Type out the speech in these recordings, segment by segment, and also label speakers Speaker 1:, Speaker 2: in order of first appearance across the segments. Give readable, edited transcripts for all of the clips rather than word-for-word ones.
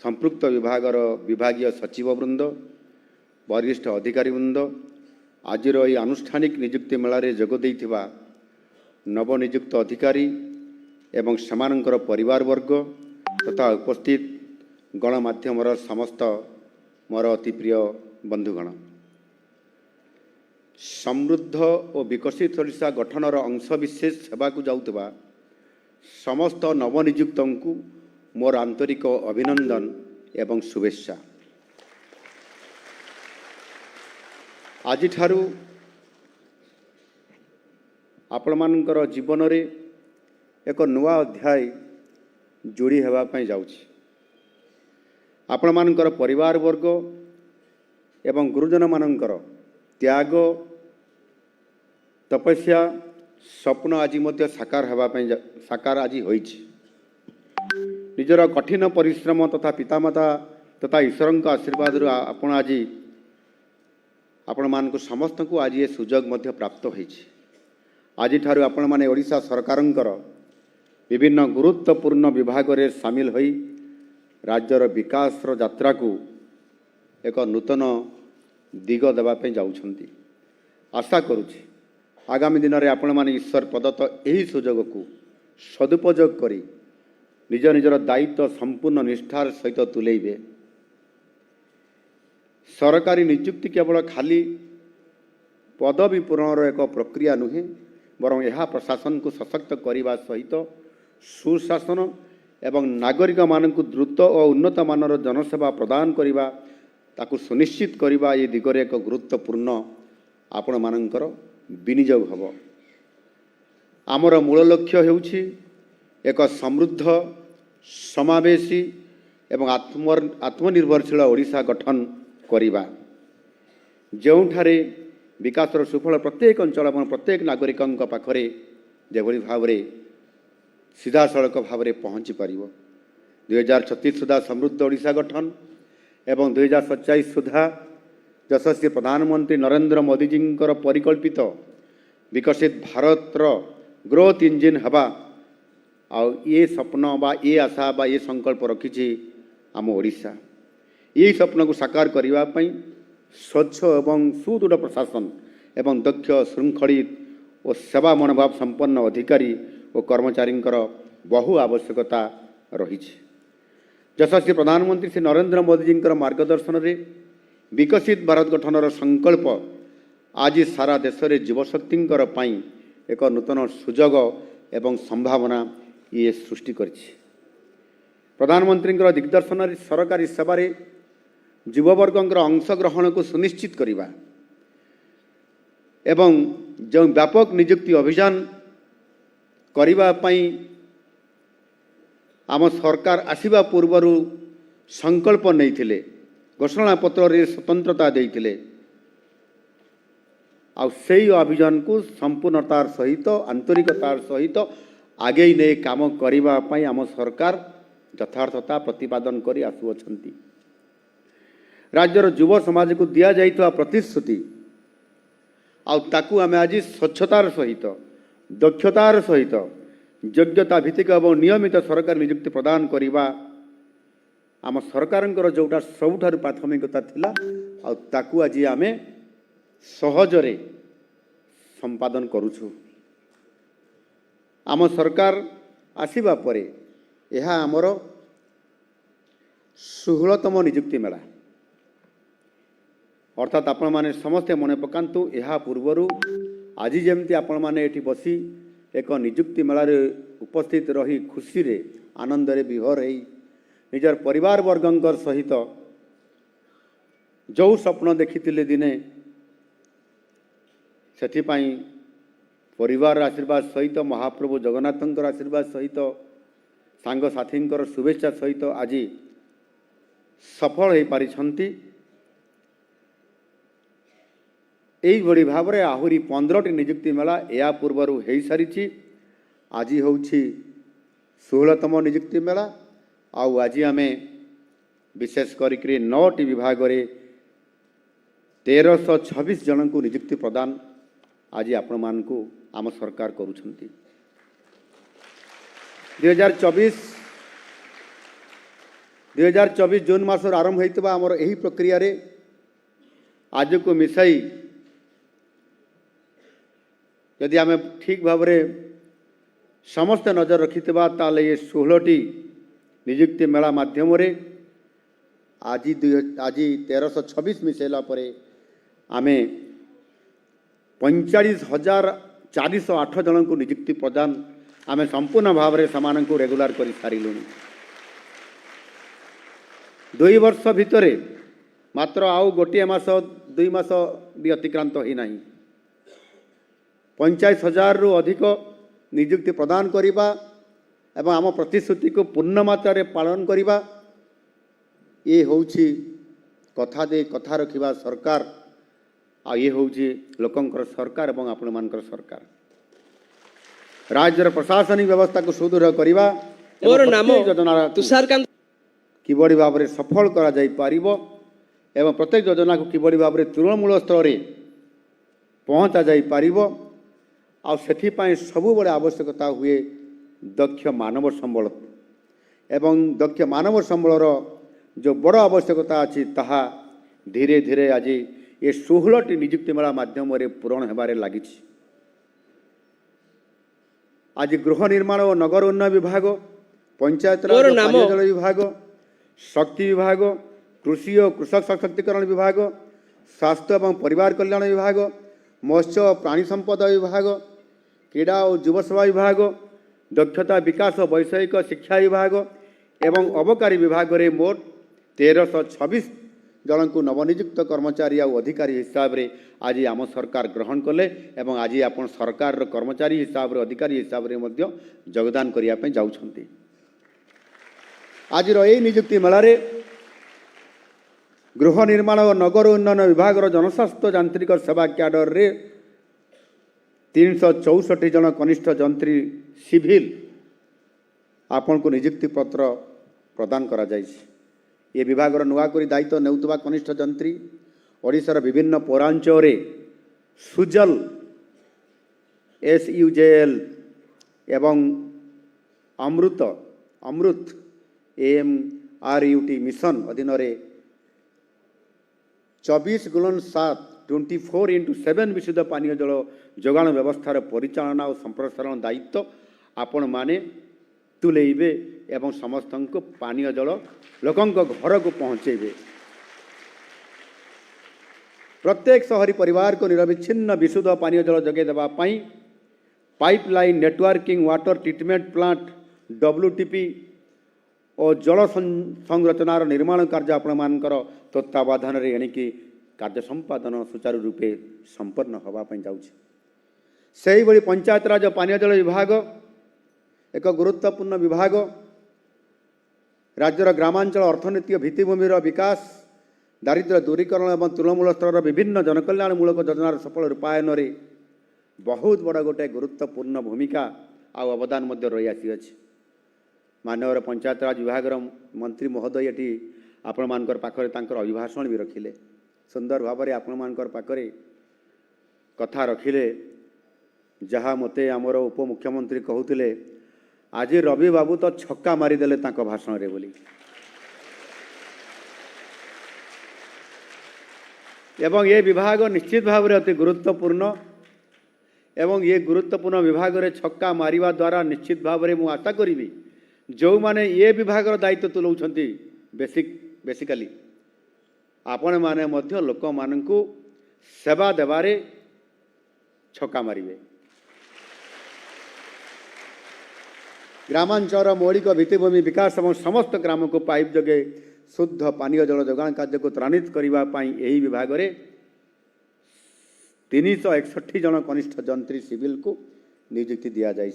Speaker 1: संपृक्त विभागीय सचिववृंद वरिष्ठ अधिकारीवृंद आज ये आनुष्ठानिक नियुक्ति मेलारे जोग देइथिबा नवनियुक्त अधिकारी एवं समानंकर परिवार वर्ग तथा उपस्थित गणमाध्यम समस्त मोर अति प्रिय बंधुगण समृद्ध और विकसित ओडिशा गठनर अंशविशेष सेवाकू जाउतबा समस्त नवनियुक्त को मोर आंतरिक अभिनंदन एवं शुभेच्छा। आज ठारू आपण मानकर जीवन रे एक नुआ अध्याय जोड़ी हेबा पई जाउछि। आपण मानकर परिवार वर्ग एवं गुरुजन मानकर त्याग तपस्या स्वप्न आज मध्य साकार आज होइछि। निजर कठिन परिश्रम तथा पितामाता तथा ईश्वर आशीर्वाद आपण आज आपण मानक समस्त को आज ये सुजोग मध्य प्राप्त होइछि। आज ठारू आपण माने ओडिशा सरकारंकर विभिन्न गुरुत्वपूर्ण विभाग रे शामिल होई राज्यर विकास यात्रा को एक नूतन दिग देवा पे जाउछंती। आशा करुछि आगामी दिन में आपण माने ईश्वर प्रदत्त यही सुजोग को सदुपयोग करी निज निजर दायित्व संपूर्ण निष्ठार सहित तुलेइबे। सरकारी नियुक्ति केवल खाली पदवी पूरणर एक प्रक्रिया नुहे बरं यह प्रशासन को सशक्त करने सहित सुशासन एवं नागरिक मानक द्रुत और उन्नत मानर जनसेवा प्रदान करने ताकू सुनिश्चित करने ये दिगरे एक गुरुत्वपूर्ण आपण मानकर विनियोग हब। आमर मूल लक्ष्य हेउछि एक समृद्ध समावेशी एवं आत्मनिर्भरशील ओडिशा गठन करिबा जोठारे विकासर सुफल प्रत्येक अंचल और प्रत्येक नागरिक पाखरे जेभली भाव सीधा सड़क भाव पहुँची पार 2036 सुधा समृद्ध ओडिशा गठन एवं 2047 सुधा यशस्वी प्रधानमंत्री नरेंद्र मोदी जी परिकल्पित विकसित भारतर ग्रोथ इंजिन हवा ये स्वप्न बा ये आशा बा ये संकल्प रखी आम ओडिशा यही स्वप्न को साकार करने स्वच्छ एवं सुदृढ़ प्रशासन एवं दक्ष श्रृंखलित और सेवा मनोभाव संपन्न अधिकारी और कर्मचारी बहु आवश्यकता रही। यशस्वी प्रधानमंत्री श्री नरेंद्र मोदी जी मार्गदर्शन में विकसित भारत गठनर संकल्प आज सारा देश में युवशक्ति एक नूतन सुजोग एवं संभावना ये सृष्टि करिछि। प्रधानमंत्री दिग्दर्शन सरकारी सेवा युववर्गर अंशग्रहण को सुनिश्चित करने एवं जो व्यापक नियुक्ति अभियान करने आम सरकार आसिबा पूर्वर संकल्प नहीं घोषणा पत्र रे स्वतंत्रता देइथिले आ सेही अभियान को संपूर्णतार सहित आंतरिकतार सहित आगे नहीं काम करने आम सरकार यथार्थता प्रतिपादन कर आसुअछंती। राज्यर युव समाज को दिया जाइतवा प्रतिश्रुति आम आज स्वच्छतार सहित दक्षतार सहित योग्यता भित्तिक और नियमित सरकारी नियुक्ति प्रदान करवा आम सरकार जोटा सबुठारु प्राथमिकता थिला ताकू आज आम सहजरे संपादन करुछु। आम सरकार आसिबा परे यह आमर 16तम नियुक्ति मेला अर्थात आपण माने समस्ते मने पकांतु यह पूर्वर आज जमती आपण माने एठी बसी एक नियुक्ति मेलार उपस्थित रही खुशी रे आनंद रे विभोर है निजर परिवार वर्गंकर सहित जो स्वप्न देखिथिले दिने सेथिपाई परिवार आशीर्वाद सहित महाप्रभु जगन्नाथंकर आशीर्वाद सहित सांग साथींकर शुभेच्छा सहित आज सफल हो पारिछंती। यही भली भाव में आहरी 15टी नियुक्ति मेला या पूर्वर हो सारी आज हूँ 16तम नियुक्ति मेला आज आम विशेष करी 9टी विभाग में 1326 जन को नियुक्ति प्रदान आज आपण मान को आम सरकार करुछंती। 2024 2024 जून मास आरंभ होता आमर यही प्रक्रिया रे आज को मिसाई यदि आम ठीक भाव समस्त नजर रखिथिबा ताले ये 16टी नियुक्ति मेला माध्यम आज 1326 मिसेला परे आमे 45,408 जन को नियुक्ति प्रदान आमे संपूर्ण भाव में समान को रेगुलर कर सारू 2 वर्ष भितर मात्र आउ गोटे मास 2 मास भी अतिक्रांत ही नहीं 45,000 रु अधिक नियुक्ति प्रदान करिबा एवं आम प्रतिश्रुति को पूर्ण मात्रा पालन करिबा ये होउछि कथा दे कथा रखिबा सरकार आ ये होउछि लोकंकर सरकार एवं आपण मानकर सरकार राज्यर प्रशासनिक व्यवस्था को सुदृढ़ करिबा
Speaker 2: मोर नाम तुषारकांत
Speaker 1: किबड़ी भाव में सफल करा जाई पारिबो एवं प्रत्येक योजना को किबड़ी भाव में तृणमूल स्तर में पहुँचा जाई पारिबो आ सेथिपाई सबुबले आवश्यकता हुए दक्ष मानव संबल एवं दक्ष मानव संबलर जो बड़ आवश्यकता अच्छी ताहा धीरे धीरे आज ये 16टी नियुक्ति मेला माध्यम पूरण होबार लगी आज गृह निर्माण और नगर उन्नयन विभाग पंचायत राज पानीय जल विभाग शक्ति विभाग कृषि और कृषक सशक्तिकरण विभाग स्वास्थ्य एवं परिवार कल्याण विभाग मत्स्य और प्राणी संपद विभाग क्रीड़ा और युव सेवा विभाग दक्षता विकास और वैषयिक शिक्षा विभाग एवं अबकारी विभाग में मोट 1326 जन को नवनियुक्त कर्मचारी और अधिकारी हिसाब से आज आम सरकार ग्रहण कले एवं आज आप सरकार कर्मचारी हिसाब से अधिकारी हिसाब से योगदान करने जाउछंती। आज यही नियुक्ति मेलार गृह निर्माण और नगर उन्नयन विभाग जनस्वास्थ्य यांत्रिक सेवा क्याडर रे 364 जन कनिष्ठ जंत्री सिविल आपण को नियुक्ति पत्र प्रदान करा जायछि। ये विभाग नुआकरी दायित्व नेउतबा कनिष्ठ जंत्री ओडिशार विभिन्न पौरांचल सुजल SUJL एवं अमृत AMRUT मिशन अधीन 24/7 24/7 विशुद्ध पानीय जल जोगाण व्यवस्थार परिचालना और संप्रसारण दायित्व आपण माने तुलेबे एवं समस्त को पानीय जल लोकों घर को पहुँचेबे। प्रत्येक शहरी परिवार को निरविच्छिन्न विशुद्ध पानीय जल जगे देवा पाई pipeline networking water treatment plant WTP और जल संरचनार निर्माण कार्य आपण मानकर तत्वावधान रे एणिकी कार्य संपादन सुचारू रूपे संपन्न होगापी जाऊँगी। से ही पंचायत राज पानीय जल विभाग एक गुरुत्वपूर्ण विभाग राज्यर ग्रामांचल अर्थनीति भित्तिभूमिर विकास दारिद्र्य दूरीकरण और तृणमूल स्तर विभिन्न जनकल्याणमूलक योजनार सफल रूपायन में बहुत बड़ गोटे गुरुत्वपूर्ण भूमिका आउ अवदान रही आसी अछि। माननीय पंचायत राज विभाग मंत्री महोदय ये आपण मानकर पाखरे तांकर अभिभाषण भी रखिले सुंदर भाव में आपण मानकर पाखरे कथा रखिले जहाँ मते आमर उपमुख्यमंत्री कहूतिले आज रवि बाबू तो छक्का मारिदेले तांको भाषण रे बोली एवं ये विभाग निश्चित भाव में अति गुरुत्वपूर्ण एवं ये गुरुत्वपूर्ण विभाग रे छक्का मारिबा द्वारा निश्चित भाव में मु आशा करी जो माने ये विभाग दायित्व तुलाउछंती बेसिकली आपण माने मध्य लोक माननकु सेवा देवारे छक्का मारिबे। ग्रामांचल मौलिक भित्तिभूमि विकास और समस्त ग्राम को पाइप जगे शुद्ध पानीय जल जोगाण कार्य को त्वरान्वित करने यही विभाग में 361 जन कनिष्ठ जंत्री सिविल को नियुक्ति दि जाए।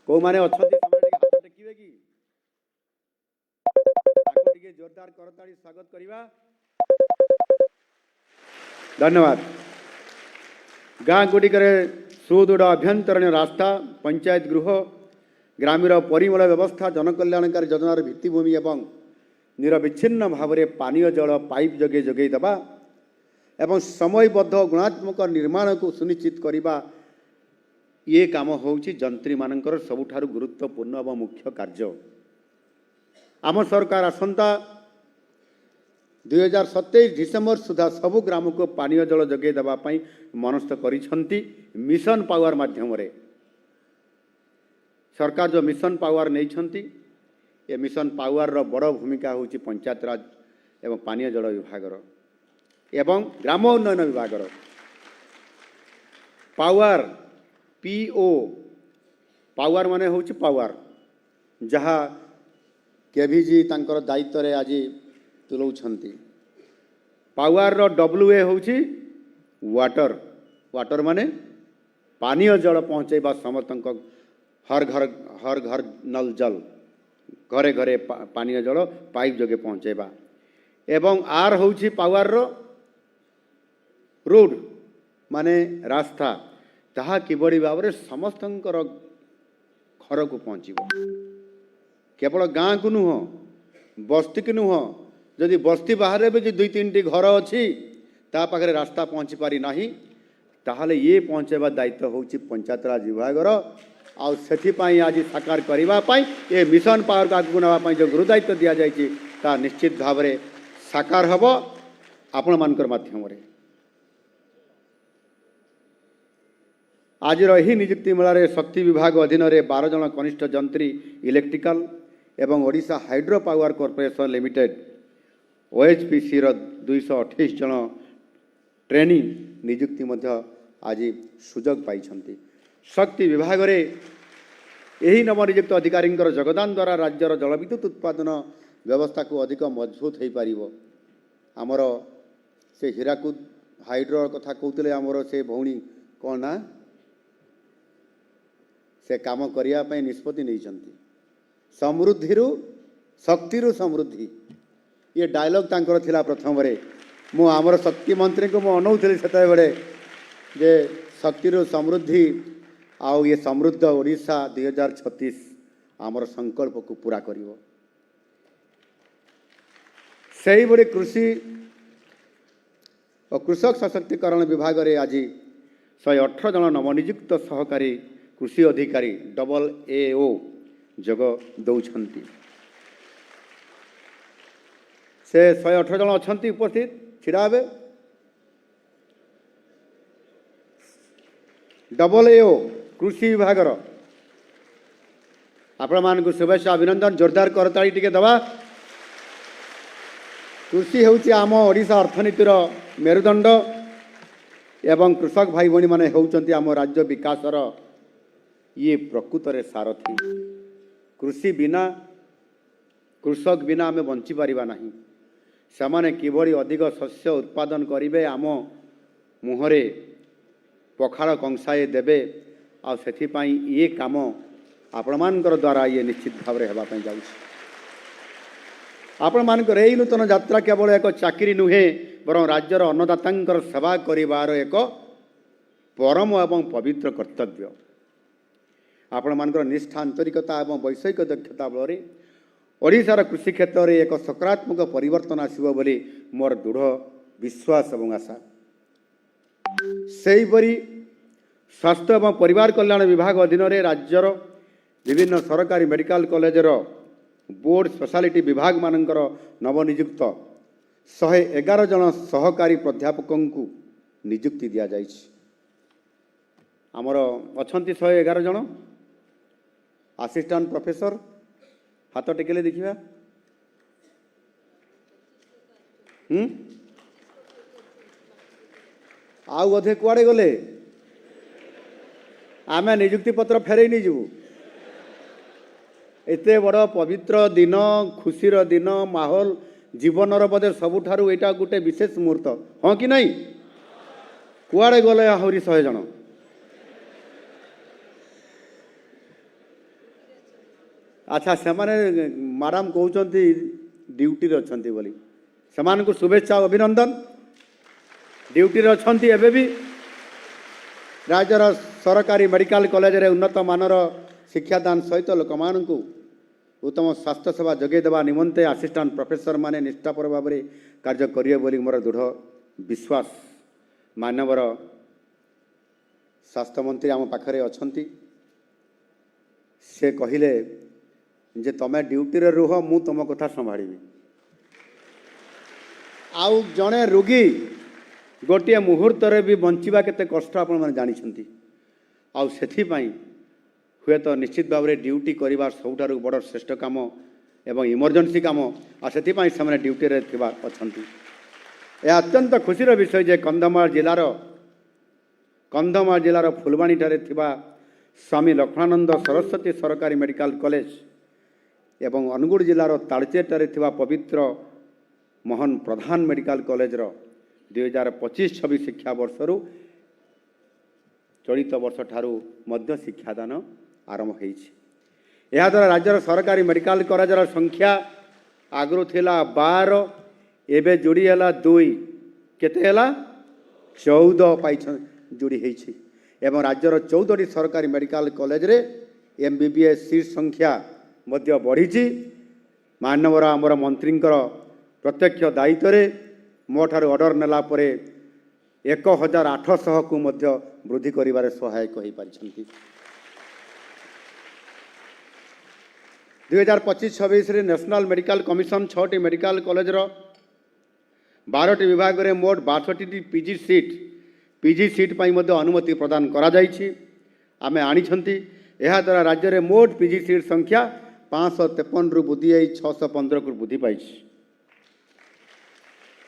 Speaker 1: कौ माने अच्छा हाथ टेकिबे कि जोरदार करताड़ी स्वागत करवा। धन्यवाद। गाँ गुड़िक सुदृढ़ अभ्यंतरण रास्ता पंचायत गृह ग्रामीण परिमल व्यवस्था जनकल्याणकारी योजनार भित्तिभूमि एवं निरविच्छिन्न भाव में पानीय जल पाइप जगे जगै देवा एवं समयबद्ध गुणात्मक निर्माण को सुनिश्चित करने ये काम होउछि जंत्री मानकर सबुठारु गुरुत्वपूर्ण और मुख्य कार्य। आम सरकार आसंता 2027 डिसेम्बर सुधा सबु ग्राम को पानीय जल जगे देवाई मनस्थ करिसेंती मिशन पावर माध्यम रे। सरकार जो मिशन पावर नहीं ये मिशन पावर रो बड़ भूमिका होची पंचायत राज एवं पानीय जल विभाग एवं ग्राम उन्नयन विभाग पावर पीओ पावर माने होची पावर जहाँ केवीजी तांकर दायित्व रे आज तुलौछंती। पावर रो डब्ल्यूए होची वाटर वाटर माने पानीय जल पहुँचेबा समस्त हर घर नल जल घरे घरे पानीय जल पाइप जगे पहुँचेबा एवं आर होची पावर रो रोड माने रास्ता ताहा किबड़ी भाव में समस्त घर को पहुँचब केवल गाँ को नुह बस्ती की नुह जदि बस्ती बाहर भी जो 2-3 घर अच्छी ता पाखे रास्ता पहुँची पारि नाही ताहले ये पहुँचेबा दायित्व होची पंचायत राज विभाग आउ सेथिपाई आज साकार करने ये मिशन पावर को आगू नापी जो गुरु दायित्व दि जाइए ता निश्चित भाव में साकार हम आपण मानकर माध्यम रे। आज यही नियुक्ति मेलार शक्ति विभाग अधीन में 12 जन कनिष्ठ जंत्री इलेक्ट्रिकल एवं Odisha hydro power corporation limited OHPC 228 जन ट्रेनिंग नियुक्ति आज सुजोग पाई। शक्ति विभाग रे यही नवनियुक्त अधिकारी योगदान द्वारा राज्यर जलविद्युत उत्पादन व्यवस्था को अधिक मजबूत हो पार। आमर से हीराकुद हाइड्रो कथा कहते आमर से भौणी कौन ना से काम करने निष्पत्ति नहीं समृद्धि शक्ति समृद्धि ये डायलॉग तांकर थिला प्रथम रे मु आमर शक्ति मंत्री को मु अनौथली सेते बेले जे शक्ति समृद्धि आउ ये समृद्ध ओडिशा 2036 आमर संकल्प को पूरा करिवो। सही बड़े कृषि और कृषक सशक्तिकरण विभाग रे आज 118 जन नवनियुक्त सहकारी कृषि अधिकारी AA जग दौरान से 118 जन अच्छा उपस्थित छिड़ा हे AA कृषि विभाग आपण मान शुभेच्छा अभिनंदन जोरदार करताली टिके दबा। कृषि होउची आम ओडिशा अर्थनीतिर मेरुदंड एवं कृषक भाई भणी माने होउचंती आम राज्य विकासर ये प्रकृत रे सारथी। कृषि बिना कृषक बिना आम बंची पारिबा नाही। सेमाने किभଳି अधिक शस्य उत्पादन करिवे आम मुहरे पखाड़ कंसाए देवे आ सेथिपाई ये काम आपण मानकर द्वारा ये निश्चित भाव रे हेबा पई जाउछ। आपण मानकर एई नूतन यात्रा केवल एक चाकरी नुहे बरं राज्यर अन्नदातांकर सेवा करिवार एक परम एवं पवित्र कर्तव्य। आपण मानकर निष्ठा आंतरिकता एवं वैषयिक दक्षता बल ओडिशार कृषि क्षेत्र में एक सकारात्मक परिवर्तन आसिबो बोली मोर दृढ़ विश्वास एवं आशा। सेहीपरि स्वास्थ्य एवं परिवार कल्याण विभाग अधीन में राज्यर विभिन्न सरकारी मेडिकल कॉलेजर बोर्ड स्पेशलिटी विभाग मानकर नवनियुक्त 111 जन सहकारी प्राध्यापकों को नियुक्ति दि जाइछि। आमर अछंती 111 जन असिस्टेंट प्रोफेसर हाथ टेकिले देखिबा आउ अधे कुआड़े गले आमे नियुक्ति पत्र फेरई नहीं जीवु। एते बड़ पवित्र दिन खुशीर दिन माहौल जीवनर बोधे सबुठारु एटा गोटे विशेष मुहूर्त हाँ कि नहीं कुआड़े गले आहरी 100 जन अच्छा से मैडम कहते ड्यूटी अच्छा बोली से शुभेच्छा अभिनंदन ड्यूटी अच्छा एवं भी राज्यर सरकारी मेडिकल कॉलेज रे उन्नत मानर शिक्षादान सहित लोक मानू उत्तम स्वास्थ्य सेवा जगे देवा निमंते असिस्टेंट प्रोफेसर माने निष्ठापर भाव में कार्य करिए बोली मोर दृढ़ विश्वास। मानवर स्वास्थ्य मंत्री आम पाखरे अछंती से कहिले जे तमे ड्यूटी रे रुह मु तुम कथा संभाळिबी आउ जणे रोगी गोटे मुहूर्त भी बंचिबा केते कष्ट आपण माने जानिछंती आउ सेथि पई हुए तो निश्चित भाव में ड्यूटी करवा सबुठारु बड़ श्रेष्ठ काम एवं इमरजेंसी काम आ सेथि पई से ड्यूटी रे थिबा अछंती यह अत्यंत खुशीर विषय जे कंधमाल जिलार फुलवाणी ठारे थिबा स्वामी लक्ष्मणानंद सरस्वती सरकारी मेडिकल कॉलेज एवं अनुगुड़ जिलार तालचेर थिबा पवित्र मोहन प्रधान मेडिकल कॉलेज रो 2025-26 शिक्षा वर्षरु चलित वर्ष ठारू मध्य शिक्षादान आरंभ होइछि। यह द्वारा राज्यर सरकारी मेडिकल कॉलेजर संख्या आगु थिला 12 एबे जोड़ी हला 2 केते हला 14 पाइछ जोड़ी होइछि एवं राज्यर 14टी सरकारी मेडिकल कॉलेज रे एमबीबीएस सीट संख्या मध्य बढ़ी मानवर आमर मंत्री प्रत्यक्ष दायित्व रे मोठार ऑर्डर नेला परे 1800 को मध्य वृद्धि करिवारे सहायक होई पारिछंती। 2025-26 रे नेशनल मेडिकल कमिशन 6टी मेडिकल कॉलेज रो 12टी विभाग रे मोट 62टी पीजी सीट पाई मध्य अनुमति प्रदान करा जाइछि। आमे आनिछंती एहा द्वारा राज्य रे मोट पीजी सीट संख्या 553 रु वृद्धि 615 को वृद्धि पाइछि।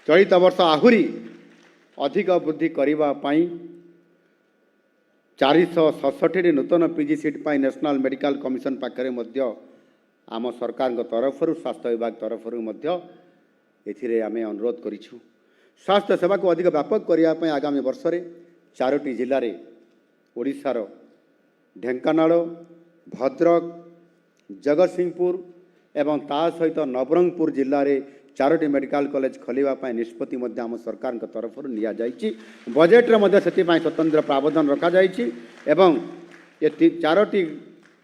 Speaker 1: चलित वर्ष आहुरी अधिक वृद्धि करबा पाई 467 नूतन पीजी सीट पाई नेशनल मेडिकल कमिशन पाखरे मध्य आम सरकार तरफ स्वास्थ्य विभाग तरफ एथिरे आमे अनुरोध करिछु। स्वास्थ्य सेवा को अधिक व्यापक करबा पाई आगामी वर्ष रे 4टी जिल्ला रे ओडिशार ढेंकानाल भद्रक जगतसिंहपुर एवं ता सहित नवरंगपुर जिल्ला रे 4टी मेडिकल कॉलेज खोलिबा पाई निष्पत्ति मध्य आम सरकार तरफ निया जाइछि। बजेट रे मध्य सेति पाई स्वतंत्र प्रावधान रखा जाइछि एवं ये 4टी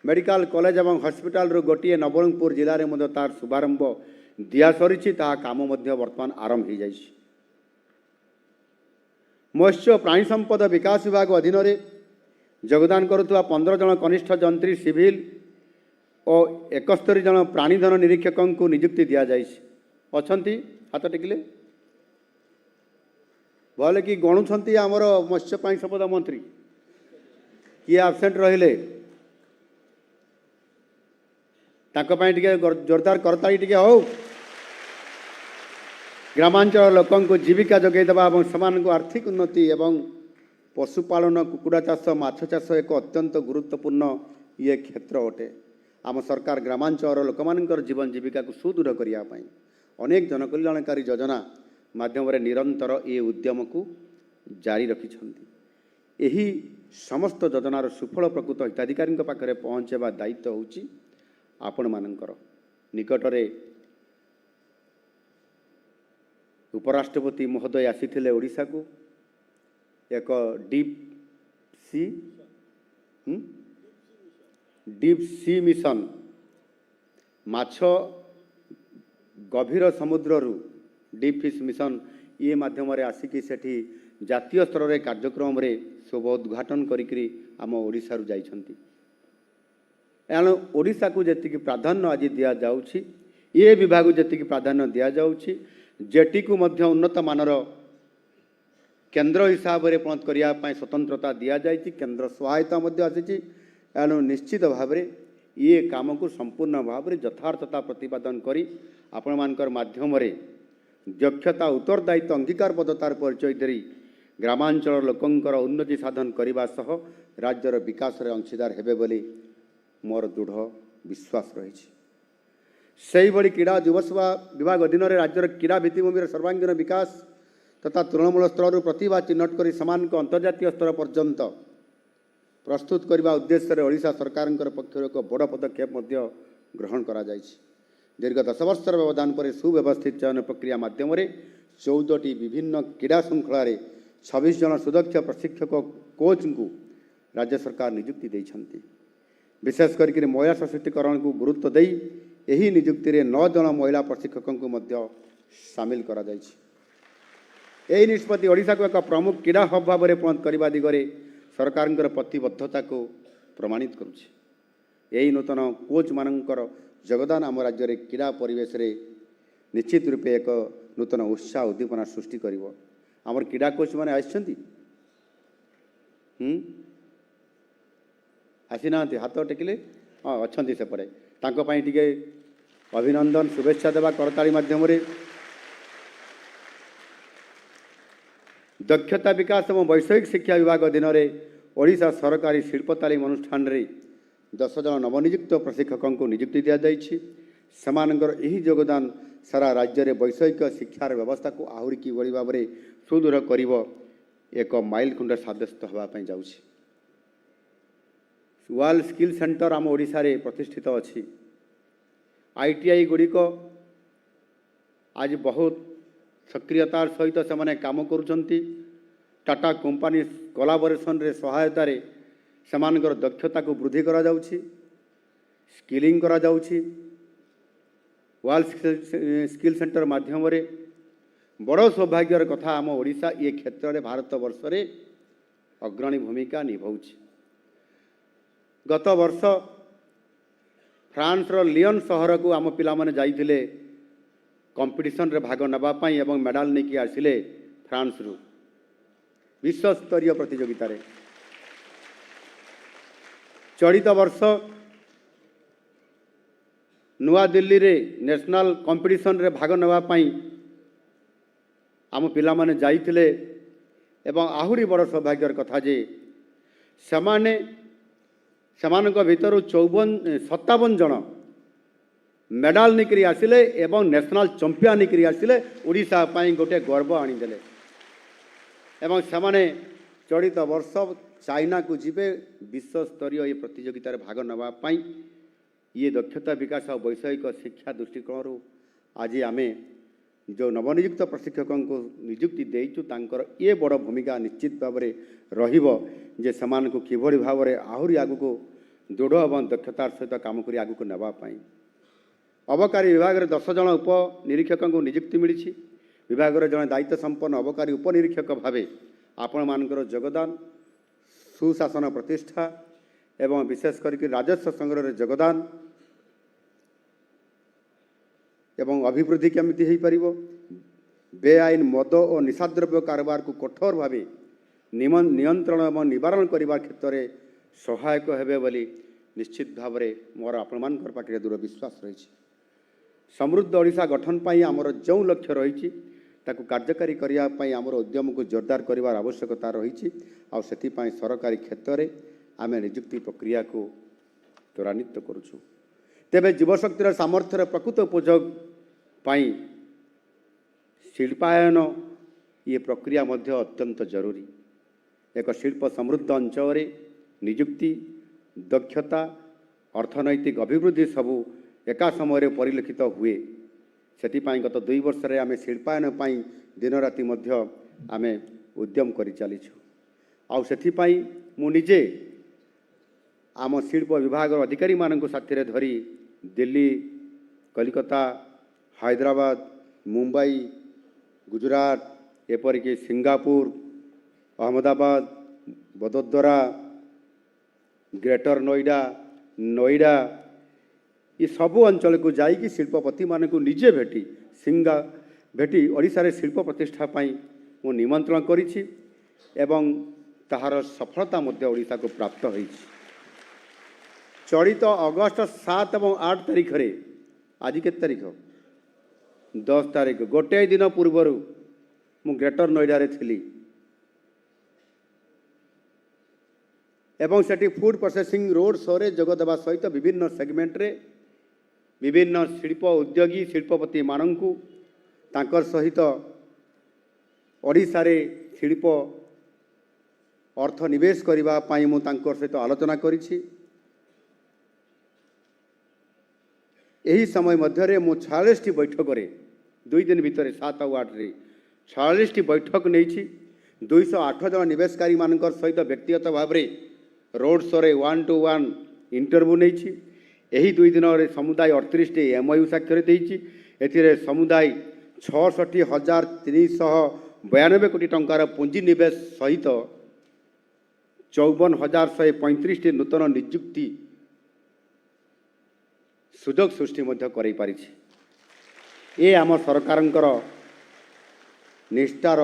Speaker 1: मेडिकल कॉलेज एवं हॉस्पिटल रो गोटे नवरंगपुर जिल्ला रे मध्य तार शुभारंभ दिया सरिछि ता काम मध्य वर्तमान आरंभ हो जाइछि। मत्स्य प्राणी संपद विकास विभाग अधीन रे योगदान करुवा 15 जन कनिष्ठ जंत्री सिविल और 71 जन प्राणीधन निरीक्षकों को नियुक्ति दिया जाइछि। अछंती हाथ टेकिले भले कि गणुछंती आमर मत्स्य प्राणी संपद मंत्री किए आबसेंट रहिले ताको पाई टिके जोरदार करताली टिके हो। ग्रामांचल लोकों को जीविका जोगै देबा एवं समान को आर्थिक उन्नति एवं पशुपालन कुकुड़ा चाष माछ चाष एक अत्यंत गुरुत्वपूर्ण ये क्षेत्र अटे। आम सरकार ग्रामांचल लोकमानकर जीवन जीविका को सुदृढ़ करिया पाई अनेक जनकल्याणकारी योजना माध्यम रे निरंतर ये उद्यम को जारी रखिछंती। एही समस्त योजनार सुफल प्रकृत हिताधिकारी पाखरे पहुँचेबा दायित्व होउची आपण मानकर। निकटरे उपराष्ट्रपति महोदय आसीथिले ओडिशा को एक डीप सी मिशन माछ गभीर समुद्र डीप फिश मिशन ये माध्यम आसिकी सेठी जातीय स्तर रे कार्यक्रम रे शुभ उद्घाटन करी आम ओडिशा जाइछंती। एणु ओडिशा को जेतिकी प्राधान्य आज दिया जाउछि ये विभाग जेतिकी प्राधान्य दिया जाउछि जेटी को मध्य उन्नत मानर केंद्र हिसाब से पणत करने स्वतंत्रता दिया जाइछि। केंद्र सहायता मध्य आसीछि। एणु निश्चित भाव में ये काम को संपूर्ण भाव में यथार्थता प्रतिपादन करी आपण मानकर माध्यम रे दक्षता उत्तरदायित्व अंगीकारबद्धतार परिचय दे ग्रामांचल लोकंकर उन्नति साधन करने सह राज्यर विकास रे अंशीदार हेबे बोली मोर दृढ़ विश्वास रही। से भली क्रीड़ा युवसेवा विभाग अधीन राज्यर क्रीड़ा भित्तिभूमि सर्वांगीन विकास तथा तृणमूल स्तर प्रतिभा चिन्हट कर समान को अंतर्जातीय स्तर पर्यंत प्रस्तुत करने उद्देश्य ओडिशा सरकार पक्ष एक बड़ पदक्षेप ग्रहण करा जाइछि। दीर्घ 10 वर्षर व्यवधान पर सुव्यवस्थित चयन प्रक्रिया माध्यम 14टी विभिन्न क्रीड़ा श्रृंखल 26 जन सुदक्ष प्रशिक्षक कोच को राज्य सरकार नियुक्ति देइछंती। विशेष करके महिला सशक्तिकरण को गुरुत्व दे यही नियुक्ति रे 9 जन महिला प्रशिक्षकों को मध्य सामिल करा जाइछि। यही निष्पत्ति ओडिशा को एक प्रमुख क्रीड़ा हब भाव में पणत करने दिगरे सरकार प्रतिबद्धता को प्रमाणित करुछि। यही नूतन कोच मानकर योगदान आम राज्य में क्रीड़ा परिवेश रे निश्चित रूपे एक नूतन उत्साह उद्दीपना सृष्टि कर आमर क्रीड़ा कोच मैंने आसी ना हाथ टेकिले हाँ अच्छा सेपटे टे अभिनंदन शुभेच्छा देवा करताली माध्यम दक्षता विकास और वैषयिक शिक्षा विभाग अधीन ओडिशा सरकारी शिल्प तालीम अनुष्ठान रे 10 जन नवनियुक्त प्रशिक्षकों को नियुक्ति दि जाइछि। सेमानकर एही योगदान सारा राज्य में वैषयिक शिक्षार व्यवस्था को आहुरी किभଳି भाବରେ सुदृढ़ करिब एक माइलखुंड साब्यस्त होगापी जाउछि। वर्ल्ड स्किल सेंटर आम ओडिशा रे प्रतिष्ठित अछि। आईटीआई गुड़िक आज बहुत सक्रियतार सहित से माने काम करुचंती। टाटा कंपनी कोलाबोरेशन रे सहायता रे सेमानकर दक्षता को वृद्धि करा जाउछि, स्किलिंग करा जाउछि। वर्ल्ड स्किल सेंटर माध्यम रे बड़ सौभाग्यर कथा आम ओडिशा ये क्षेत्र में भारत वर्ष रे अग्रणी भूमिका निभाउछि। गत वर्ष फ्रांस रो लियन शहर को आम पिला माने जाइथिले कंपटीशन रे भाग नबा पई एवं मेडल नेकी आसिले फ्रांस रु विश्व स्तरीय प्रतियोगिता रे। चलित वर्ष नुआ दिल्ली रे नेशनल कंपटीशन रे भाग नबा पई आम पिला माने जाइथिले एवं आहुरी बड़ सौभाग्यर कथा जे सेमानक भितर 57 जन मेडल निकरी आसिले एवं नेशनल चैंपियन निकरी आसिले ओडिशा पई गोटे गर्व आनीदेले। एवं सेमाने चलित वर्ष चाइना को जीवे विश्व स्तरीय ये प्रतियोगिता रे भाग नबा पई ये दक्षता विकास और वैषयिक शिक्षा दृष्टिकोण आज आमे जो नवनियुक्त प्रशिक्षकों को नियुक्ति देइचु तांकर ये बड़ भूमिका निश्चित भाव में रहिबो जे समान को किभଳି भाव में आहुरी आगु को दृढ़ एवं दक्षतार सहित काम करी आगु को नेबा पई। अबकारी विभाग में 10 जन उप निरीक्षकों को नियुक्ति मिली। विभाग में जड़े दायित्व संपन्न अबकारी उपनिरीक्षक भावे आपण मानकर योगदान सुशासन प्रतिष्ठा एवं विशेष करके राजस्व संग्रह योगदान एवं अभिवृद्धि केमिति हो पारिबो, बेआईन मद और निशाद्रव्य कारोबार को कठोर भावे नियंत्रण एवं निवारण करने क्षेत्र में सहायक हेबे बोली निश्चित भाव में मोर आपण पाखे दूर विश्वास रही। समृद्ध ओडिशा गठन पाई आमर जो लक्ष्य रही ताकू कार्यकारी करने आमर उद्यम को जोरदार करार आवश्यकता रही। आउ सरकारी क्षेत्र में आम नियुक्ति प्रक्रिया को त्वरान्वित करुछु। तेबे जीवशक्तिर सामर्थ्यर प्रकृत उपयोग पाई शिल्पायन ये प्रक्रिया मध्य अत्यंत जरूरी। एक शिल्प समृद्ध अंचल नियुक्ति दक्षता अर्थनैतिक अभिवृद्धि सबू एका समय परिलक्षित हुए। सेटिपाई गत 2 वर्ष रे आमे शिल्पायन पाई दिन राति मध्य आमे उद्यम करि चलीछु। आउ सेटिपाई मु निजे आम शिल्प विभाग अधिकारी मानक साथी धरी दिल्ली कलिकता हैदराबाद मुंबई गुजरात एपरिक सिंगापुर अहमदाबाद बदोदरा ग्रेटर नोएडा ये सबू अंचल को जाइकी शिल्पपति मान को निजे भेटी ओडिशा रे शिल्प प्रतिष्ठा पाई मु निमंत्रण करिछि एवं ताहार सफलता मध्य ओडिशा को प्राप्त होइछि। चलित अगस्त 7 और 8 तारिख रे आज के तारीख 10 तारीख गोटे दिन पूर्वर मु ग्रेटर नोएडा रे थिली एवं सेठी फूड प्रोसेसिंग रोड शो रे जोग देवा सहित विभिन्न सेगमेंट रे विभिन्न शिल्प उद्योगी शिल्पपति मानंकु तांकर सहित ओडिशा रे शिल्प अर्थ निवेश करिबा पाई मु तांकर सहित आलोचना करिछि। यही समय मध्य मु 46 बैठक रे 2 दिन भितर 7 और 8 रे 46 बैठक नहीं 208 जन निवेशकारी मानकर सहित व्यक्तिगत भाव में रोड शो रे 1-to-1 इंटरव्यू नहीं। यही 2 दिन रे समुदाय 38 MOU स्वाक्षरित होती। समुदाय 66,392 कोटी टंकार पुंजी निवेश सहित 54,135 नूतन नियुक्ति ସୁଯୋଗ ସୃଷ୍ଟି ମଧ୍ୟ କରାଇ ପାରିଛି। ଏ ଆମ ସରକାରଙ୍କର ନିଷ୍ଠାର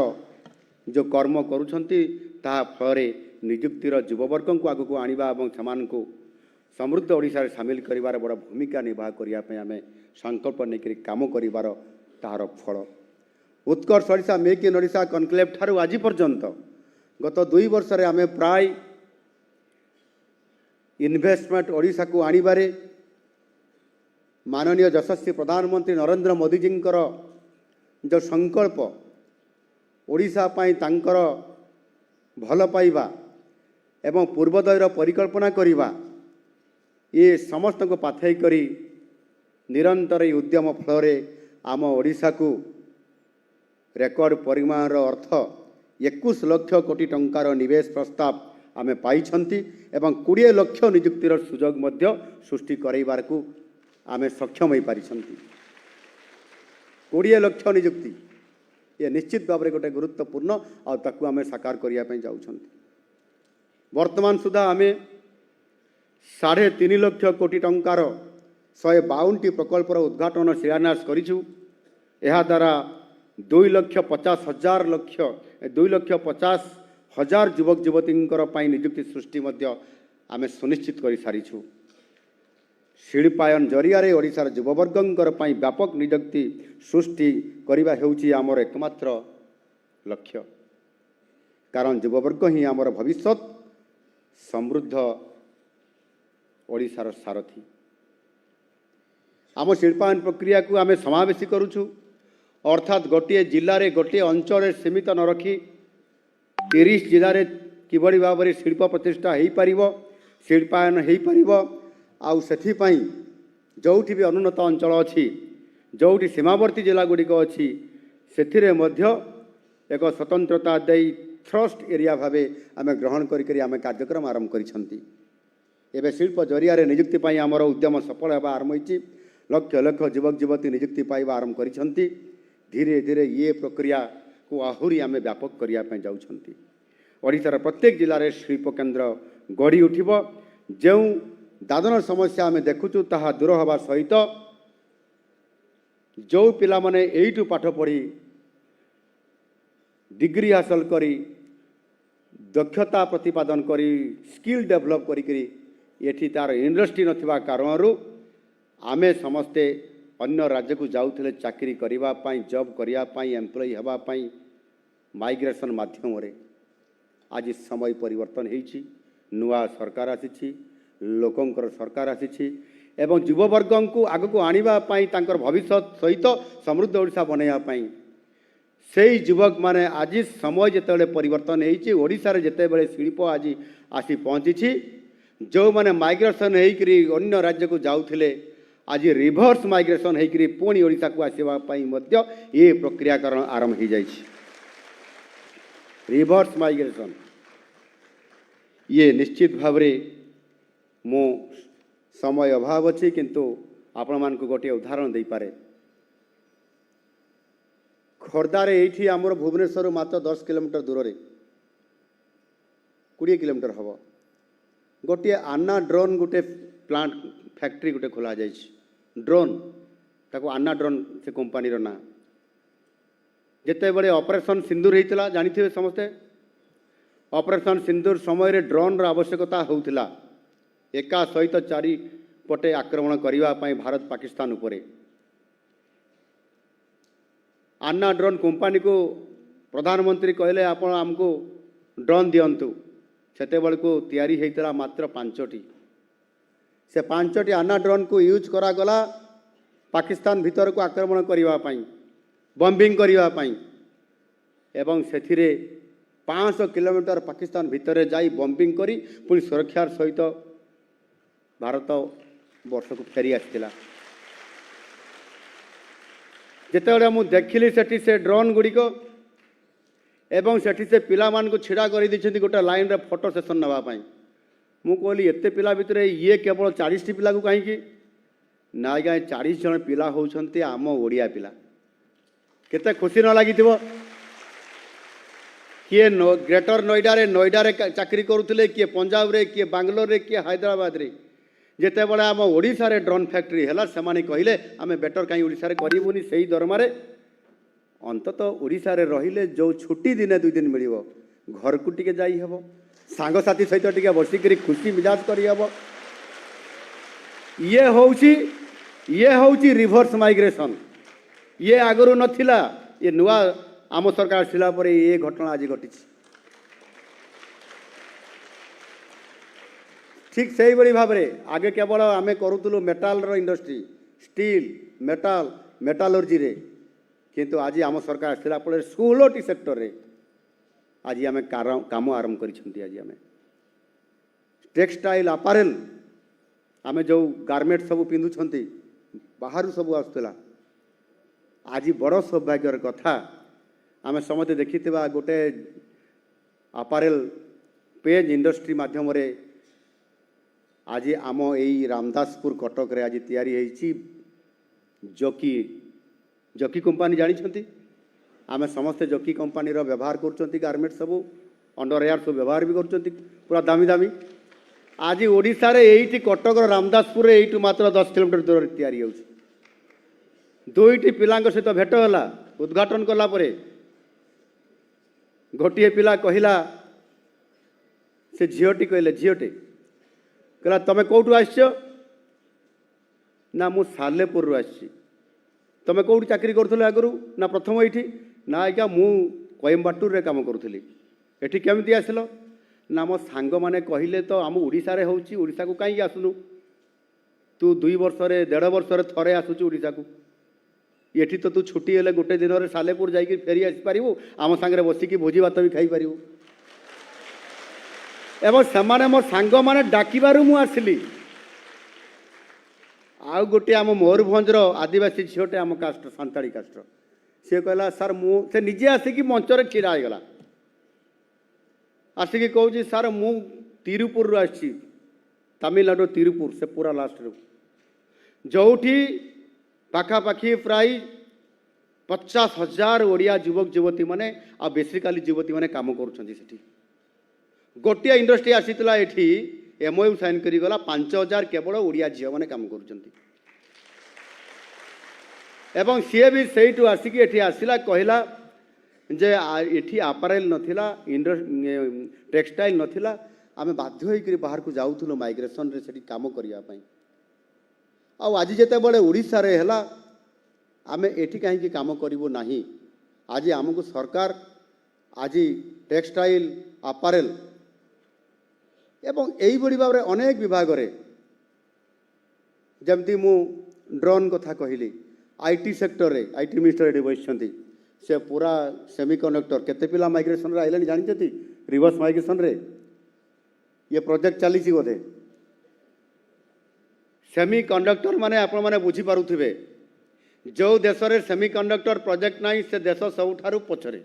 Speaker 1: ଯେଉଁ କର୍ମ କରୁଛନ୍ତି ତାହା ଫଳରେ ନିଯୁକ୍ତିର ଯୁବବର୍ଗଙ୍କୁ ଆଗକୁ ଆଣିବା ଏବଂ ସେମାନଙ୍କୁ ସମୃଦ୍ଧ ଓଡ଼ିଶାରେ ସାମିଲ କରିବାର ବଡ଼ ଭୂମିକା ନିର୍ବାହ କରିବା ପାଇଁ ଆମେ ସଂକଳ୍ପ ନେଇକରି କାମ କରିବାର ତାହାର ଫଳ। Utkarsh Odisha make in Odisha conclave ଠାରୁ ଆଜି ପର୍ଯ୍ୟନ୍ତ ଗତ 2 ବର୍ଷରେ ଆମେ ପ୍ରାୟ ଇନଭେଷ୍ଟମେଣ୍ଟ ଓଡ଼ିଶାକୁ ଆଣିବାରେ ମାନନୀୟ ଯଶସ୍ୱୀ ପ୍ରଧାନମନ୍ତ୍ରୀ ନରେନ୍ଦ୍ର ମୋଦିଜୀଙ୍କର ଯେଉଁ ସଂକଳ୍ପ ଓଡ଼ିଶା ପାଇଁ ତାଙ୍କର ଭଲ ପାଇବା ଏବଂ ପୂର୍ବୋଦୟର ପରିକଳ୍ପନା କରିବା ଏ ସମସ୍ତଙ୍କୁ ପାଥେଇ କରି ନିରନ୍ତର ଏହି ଉଦ୍ୟମ ଫଳରେ ଆମ ଓଡ଼ିଶାକୁ ରେକର୍ଡ ପରିମାଣର ଅର୍ଥ 21 ଲକ୍ଷ କୋଟି ଟଙ୍କାର ନିବେଶ ପ୍ରସ୍ତାବ ଆମେ ପାଇଛନ୍ତି ଏବଂ 20 ଲକ୍ଷ ନିଯୁକ୍ତିର ସୁଯୋଗ ମଧ୍ୟ ସୃଷ୍ଟି କରାଇବାକୁ ଆମେ ସକ୍ଷମ ହୋଇପାରିଛନ୍ତି। 20 ଲକ୍ଷ ନିଯୁକ୍ତି ଏ ନିଶ୍ଚିତ ଭାବରେ ଗୋଟେ ଗୁରୁତ୍ୱପୂର୍ଣ୍ଣ ଆଉ ତାକୁ ଆମେ ସାକାର କରିବା ପାଇଁ ଯାଉଛନ୍ତି। ବର୍ତ୍ତମାନ ସୁଦ୍ଧା ଆମେ 3.5 ଲକ୍ଷ କୋଟି ଟଙ୍କାର 152ଟି ପ୍ରକଳ୍ପର ଉଦ୍ଘାଟନ ଶିଳାନ୍ୟାସ କରିଛୁ। ଏହାଦ୍ୱାରା 2,50,000 ଯୁବକ ଯୁବତୀଙ୍କର ପାଇଁ ନିଯୁକ୍ତି ସୃଷ୍ଟି ମଧ୍ୟ ଆମେ ସୁନିଶ୍ଚିତ କରିସାରିଛୁ। ଶିଳ୍ପାୟନ ଜରିଆରେ ଓଡ଼ିଶାର ଯୁବବର୍ଗଙ୍କର ପାଇଁ ବ୍ୟାପକ ନିଯୁକ୍ତି ସୃଷ୍ଟି କରିବା ହେଉଛି ଆମର ଏକମାତ୍ର ଲକ୍ଷ୍ୟ। କାରଣ ଯୁବବର୍ଗ ହିଁ ଆମର ଭବିଷ୍ୟତ ସମୃଦ୍ଧ ଓଡ଼ିଶାର ସାରଥୀ। ଆମ ଶିଳ୍ପାୟନ ପ୍ରକ୍ରିୟାକୁ ଆମେ ସମାବେଶୀ କରୁଛୁ, ଅର୍ଥାତ୍ ଗୋଟିଏ ଜିଲ୍ଲାରେ ଗୋଟିଏ ଅଞ୍ଚଳରେ ସୀମିତ ନ ରଖି 30 ଜିଲ୍ଲାରେ କିଭଳି ଭାବରେ ଶିଳ୍ପ ପ୍ରତିଷ୍ଠା ହୋଇପାରିବ, ଶିଳ୍ପାୟନ ହୋଇପାରିବ। ଆଉ ସେଥିପାଇଁ ଯେଉଁଠି ବି ଅନୁନ୍ନତ ଅଞ୍ଚଳ ଅଛି, ଯେଉଁଠି ସୀମାବର୍ତ୍ତୀ ଜିଲ୍ଲାଗୁଡ଼ିକ ଅଛି, ସେଥିରେ ମଧ୍ୟ ଏକ ସ୍ୱତନ୍ତ୍ରତା ଦେଇ ଥ୍ରଷ୍ଟ ଏରିଆ ଭାବେ ଆମେ ଗ୍ରହଣ କରିକରି ଆମେ କାର୍ଯ୍ୟକ୍ରମ ଆରମ୍ଭ କରିଛନ୍ତି। ଏବେ ଶିଳ୍ପ ଜରିଆରେ ନିଯୁକ୍ତି ପାଇଁ ଆମର ଉଦ୍ୟମ ସଫଳ ହେବା ଆରମ୍ଭ ହୋଇଛି। ଲକ୍ଷ ଲକ୍ଷ ଯୁବକ ଯୁବତୀ ନିଯୁକ୍ତି ପାଇବା ଆରମ୍ଭ କରିଛନ୍ତି। ଧୀରେ ଧୀରେ ଏ ପ୍ରକ୍ରିୟାକୁ ଆହୁରି ଆମେ ବ୍ୟାପକ କରିବା ପାଇଁ ଯାଉଛନ୍ତି। ଓଡ଼ିଶାର ପ୍ରତ୍ୟେକ ଜିଲ୍ଲାରେ ଶିଳ୍ପ କେନ୍ଦ୍ର ଗଢ଼ି ଉଠିବ। ଯେଉଁ ଦାଦନ ସମସ୍ୟା ଆମେ ଦେଖୁଛୁ ତାହା ଦୂର ହେବା ସହିତ ଯେଉଁ ପିଲାମାନେ ଏଇଠୁ ପାଠ ପଢ଼ି ଡିଗ୍ରୀ ହାସଲ କରି ଦକ୍ଷତା ପ୍ରତିପାଦନ କରି ସ୍କିଲ୍ ଡେଭଲପ୍ କରିକିରି ଏଠି ତା'ର ଇଣ୍ଡଷ୍ଟ୍ରି ନଥିବା କାରଣରୁ ଆମେ ସମସ୍ତେ ଅନ୍ୟ ରାଜ୍ୟକୁ ଯାଉଥିଲେ ଚାକିରି କରିବା ପାଇଁ, ଜବ୍ କରିବା ପାଇଁ, ଏମ୍ପ୍ଲୟ ହେବା ପାଇଁ ମାଇଗ୍ରେସନ୍ ମାଧ୍ୟମରେ। ଆଜି ସମୟ ପରିବର୍ତ୍ତନ ହୋଇଛି, ନୂଆ ସରକାର ଆସିଛି, ଲୋକଙ୍କର ସରକାର ଆସିଛି ଏବଂ ଯୁବବର୍ଗଙ୍କୁ ଆଗକୁ ଆଣିବା ପାଇଁ ତାଙ୍କର ଭବିଷ୍ୟତ ସହିତ ସମୃଦ୍ଧ ଓଡ଼ିଶା ବନାଇବା ପାଇଁ ସେହି ଯୁବକମାନେ ଆଜି ସମୟ ଯେତେବେଳେ ପରିବର୍ତ୍ତନ ହୋଇଛି, ଓଡ଼ିଶାରେ ଯେତେବେଳେ ଶିଳ୍ପ ଆଜି ଆସି ପହଞ୍ଚିଛି, ଯେଉଁମାନେ ମାଇଗ୍ରେସନ୍ ହୋଇକରି ଅନ୍ୟ ରାଜ୍ୟକୁ ଯାଉଥିଲେ ଆଜି ରିଭର୍ସ ମାଇଗ୍ରେସନ୍ ହୋଇକରି ପୁଣି ଓଡ଼ିଶାକୁ ଆସିବା ପାଇଁ ମଧ୍ୟ ଏ ପ୍ରକ୍ରିୟାକରଣ ଆରମ୍ଭ ହୋଇଯାଇଛି। ରିଭର୍ସ ମାଇଗ୍ରେସନ୍ ଇଏ ନିଶ୍ଚିତ ଭାବରେ ମୁଁ ସମୟ ଅଭାବ ଅଛି, କିନ୍ତୁ ଆପଣମାନଙ୍କୁ ଗୋଟିଏ ଉଦାହରଣ ଦେଇପାରେ। ଖୋର୍ଦ୍ଧାରେ ଏଇଠି ଆମର ଭୁବନେଶ୍ୱରରୁ ମାତ୍ର 10 କିଲୋମିଟର ଦୂରରେ 20 କିଲୋମିଟର ହେବ ଗୋଟିଏ ଆନ୍ନା ଡ୍ରୋନ୍ ଗୋଟେ ପ୍ଲାଣ୍ଟ ଫ୍ୟାକ୍ଟ୍ରି ଗୋଟେ ଖୋଲାଯାଇଛି। ଡ୍ରୋନ୍, ତାକୁ ଆନ୍ନା ଡ୍ରୋନ୍ ସେ କମ୍ପାନୀର ନାଁ। ଯେତେବେଳେ ଅପରେସନ୍ ସିନ୍ଦୁର ହେଇଥିଲା ଜାଣିଥିବେ ସମସ୍ତେ, ଅପରେସନ୍ ସିନ୍ଦୁର ସମୟରେ ଡ୍ରୋନ୍ର ଆବଶ୍ୟକତା ହେଉଥିଲା ଏକା ସହିତ 4 ପଟେ ଆକ୍ରମଣ କରିବା ପାଇଁ ଭାରତ ପାକିସ୍ତାନ ଉପରେ। ଆନ୍ନା ଡ୍ରୋନ୍ କମ୍ପାନୀକୁ ପ୍ରଧାନମନ୍ତ୍ରୀ କହିଲେ ଆପଣ ଆମକୁ ଡ୍ରୋନ୍ ଦିଅନ୍ତୁ। ସେତେବେଳକୁ ତିଆରି ହୋଇଥିଲା ମାତ୍ର 5ଟି। ସେ 5ଟି ଆନ୍ନା ଡ୍ରୋନ୍କୁ ୟୁଜ୍ କରାଗଲା ପାକିସ୍ତାନ ଭିତରକୁ ଆକ୍ରମଣ କରିବା ପାଇଁ, ବମ୍ବିଂ କରିବା ପାଇଁ ଏବଂ ସେଥିରେ 500 କିଲୋମିଟର ପାକିସ୍ତାନ ଭିତରେ ଯାଇ ବମ୍ବିଂ କରି ପୁଣି ସୁରକ୍ଷାର ସହିତ ଭାରତ ବର୍ଷକୁ ଫେରି ଆସିଥିଲା। ଯେତେବେଳେ ମୁଁ ଦେଖିଲି ସେଠି ସେ ଡ୍ରୋନ୍ ଗୁଡ଼ିକ ଏବଂ ସେଠି ସେ ପିଲାମାନଙ୍କୁ ଛିଡ଼ା କରିଦେଇଛନ୍ତି ଗୋଟେ ଲାଇନ୍ରେ ଫଟୋ ସେସନ୍ ନେବା ପାଇଁ, ମୁଁ କହିଲି ଏତେ ପିଲା ଭିତରେ ଇଏ କେବଳ 40ଟି ପିଲାକୁ କାହିଁକି? ନା ଆଜ୍ଞା 40 ଜଣ ପିଲା ହେଉଛନ୍ତି ଆମ ଓଡ଼ିଆ ପିଲା। କେତେ ଖୁସି ନ ଲାଗିଥିବ? କିଏ ଗ୍ରେଟର ନୋଇଡ଼ାରେ ଚାକିରି କରୁଥିଲେ, କିଏ ପଞ୍ଜାବରେ, କିଏ ବାଙ୍ଗାଲୋରରେ, କିଏ ହାଇଦ୍ରାବାଦରେ, ଯେତେବେଳେ ଆମ ଓଡ଼ିଶାରେ ଡ୍ରୋନ୍ ଫ୍ୟାକ୍ଟ୍ରି ହେଲା ସେମାନେ କହିଲେ ଆମେ ବେଟର କାହିଁ ଓଡ଼ିଶାରେ କରିବୁନି ସେଇ ଦରମାରେ ଅନ୍ତତଃ ଓଡ଼ିଶାରେ ରହିଲେ ଯେଉଁ ଛୁଟି ଦିନେ 2 ଦିନ ମିଳିବ ଘରକୁ ଟିକେ ଯାଇ ହେବ ସାଙ୍ଗସାଥି ସହିତ ଟିକେ ବସିକରି ଖୁସି ମିଜାଜ କରିହେବ ଇଏ ହେଉଛି ରିଭର୍ସ ମାଇଗ୍ରେସନ୍ ଇଏ ଆଗରୁ ନଥିଲା ଇଏ ନୂଆ ଆମ ସରକାର ଆସିଲା ପରେ ଏ ଘଟଣା ଆଜି ଘଟିଛି ଠିକ୍ ସେଇଭଳି ଭାବରେ ଆଗେ କେବଳ ଆମେ କରୁଥିଲୁ ମେଟାଲର ଇଣ୍ଡଷ୍ଟ୍ରି ଷ୍ଟିଲ୍ ମେଟାଲର୍ଜିରେ କିନ୍ତୁ ଆଜି ଆମ ସରକାର ଆସିଲା ପରେ 16ଟି ସେକ୍ଟରରେ ଆଜି ଆମେ କାମ ଆରମ୍ଭ କରିଛନ୍ତି ଆଜି ଆମେ টেক্সটাইল আপারেল ଆମେ ଯେଉଁ ଗାର୍ମେଣ୍ଟ ସବୁ ପିନ୍ଧୁଛନ୍ତି ବାହାରୁ ସବୁ ଆସୁଥିଲା ଆଜି ବଡ଼ ସୌଭାଗ୍ୟର କଥା ଆମେ ସମସ୍ତେ ଦେଖିଥିବା ଗୋଟେ ଆପାରେଲ ପେଜ୍ ଇଣ୍ଡଷ୍ଟ୍ରି ମାଧ୍ୟମରେ ଆଜି ଆମ ଏଇ ରାମଦାସପୁର କଟକରେ ଆଜି ତିଆରି ହେଇଛି ଜକି କମ୍ପାନୀ ଜାଣିଛନ୍ତି ଆମେ ସମସ୍ତେ ଜକି କମ୍ପାନୀର ବ୍ୟବହାର କରୁଛନ୍ତି ଗାର୍ମେଣ୍ଟ ସବୁ ଅଣ୍ଡରୱେୟାର ସବୁ ବ୍ୟବହାର ବି କରୁଛନ୍ତି ପୁରା ଦାମୀ ଦାମୀ ଆଜି ଓଡ଼ିଶାରେ ଏଇଠି କଟକର ରାମଦାସପୁରରେ ଏଇଠୁ ମାତ୍ର 10 କିଲୋମିଟର ଦୂରରେ ତିଆରି ହେଉଛି 2ଟି ପିଲାଙ୍କ ସହିତ ଭେଟ ହେଲା ଉଦ୍ଘାଟନ କଲା ପରେ ଗୋଟିଏ ପିଲା କହିଲା ସେ ଝିଅଟି ଝିଅଟେ କହିଲା ତମେ କେଉଁଠୁ ଆସିଛ ନା ମୁଁ ସାଲେପୁରରୁ ଆସିଛି ତମେ କେଉଁଠି ଚାକିରି କରୁଥିଲ ଆଗରୁ ନା ପ୍ରଥମ ଏଇଠି ନା ଆଜ୍ଞା ମୁଁ କୋଏମ୍ବାଟୁରରେ କାମ କରୁଥିଲି ଏଠି କେମିତି ଆସିଲ ନା ମୋ ସାଙ୍ଗମାନେ କହିଲେ ତ ଆମ ଓଡ଼ିଶାରେ ହେଉଛି ଓଡ଼ିଶାକୁ କାହିଁକି ଆସୁନୁ ତୁ 2 ବର୍ଷରେ 1.5 ବର୍ଷରେ ଥରେ ଆସୁଛୁ ଓଡ଼ିଶାକୁ ଏଠି ତ ତୁ ଛୁଟି ହେଲେ ଗୋଟେ ଦିନରେ ସାଲେପୁର ଯାଇକି ଫେରି ଆସିପାରିବୁ ଆମ ସାଙ୍ଗରେ ବସିକି ଭୋଜି ଭାତ ବି ଖାଇପାରିବୁ ଏବଂ ସେମାନେ ମୋ ସାଙ୍ଗମାନେ ଡାକିବାରୁ ମୁଁ ଆସିଲି ଆଉ ଗୋଟିଏ ଆମ ମୟୂରଭଞ୍ଜର ଆଦିବାସୀ ଝିଅଟେ ଆମ କାଷ୍ଟ ସାନ୍ତାଳୀ କାଷ୍ଟର ସେ କହିଲା ସାର୍ ମୁଁ ସେ ନିଜେ ଆସିକି ମଞ୍ଚରେ ଛିଡ଼ା ହେଇଗଲା ଆସିକି କହୁଛି ସାର୍ ମୁଁ ତିରୁପୁରରୁ ଆସିଛି ତାମିଲନାଡୁ ତିରୁପୁର ସେ ପୁରା ଲାଷ୍ଟରୁ ଯେଉଁଠି ପାଖାପାଖି ପ୍ରାୟ 50,000 ଓଡ଼ିଆ ଯୁବକ ଯୁବତୀମାନେ ଆଉ ବେସିକାଲି ଯୁବତୀମାନେ କାମ କରୁଛନ୍ତି ସେଠି ଗୋଟିଏ ଇଣ୍ଡଷ୍ଟ୍ରି ଆସିଥିଲା ଏଠି MOU ସାଇନ୍ କରିଗଲା 5,000 କେବଳ ଓଡ଼ିଆ ଝିଅମାନେ କାମ କରୁଛନ୍ତି ଏବଂ ସିଏ ବି ସେଇଠୁ ଆସିକି ଏଠି ଆସିଲା କହିଲା ଯେ ଏଠି ଆପାରେଲ ନଥିଲା টেক্সটাইল ନଥିଲା ଆମେ ବାଧ୍ୟ ହୋଇକରି ବାହାରକୁ ଯାଉଥିଲୁ ମାଇଗ୍ରେସନରେ ସେଠି କାମ କରିବା ପାଇଁ ଆଉ ଆଜି ଯେତେବେଳେ ଓଡ଼ିଶାରେ ହେଲା ଆମେ ଏଠି କାହିଁକି କାମ କରିବୁ ନାହିଁ ଆଜି ଆମକୁ ସରକାର ଆଜି টেক্সটাইল ଆପାରେଲ ଏବଂ ଏଇଭଳି ଭାବରେ ଅନେକ ବିଭାଗରେ ଯେମିତି ମୁଁ ଡ୍ରୋନ୍ କଥା କହିଲି IT ସେକ୍ଟରରେ IT ମିନିଷ୍ଟର ଏଠି ବସିଛନ୍ତି से पूरा सेमिकंडक्टर केते पिला माइग्रेशन रे आइलानी जानिछथि रिवर्स माइग्रेशन रे ये प्रोजेक्ट चली बोधे सेमिकंडक्टर माने आपण माने बुझी पारुथिबे जो देश रे सेमिकंडक्टर प्रोजेक्ट नाही से देश सबुठारु पछरे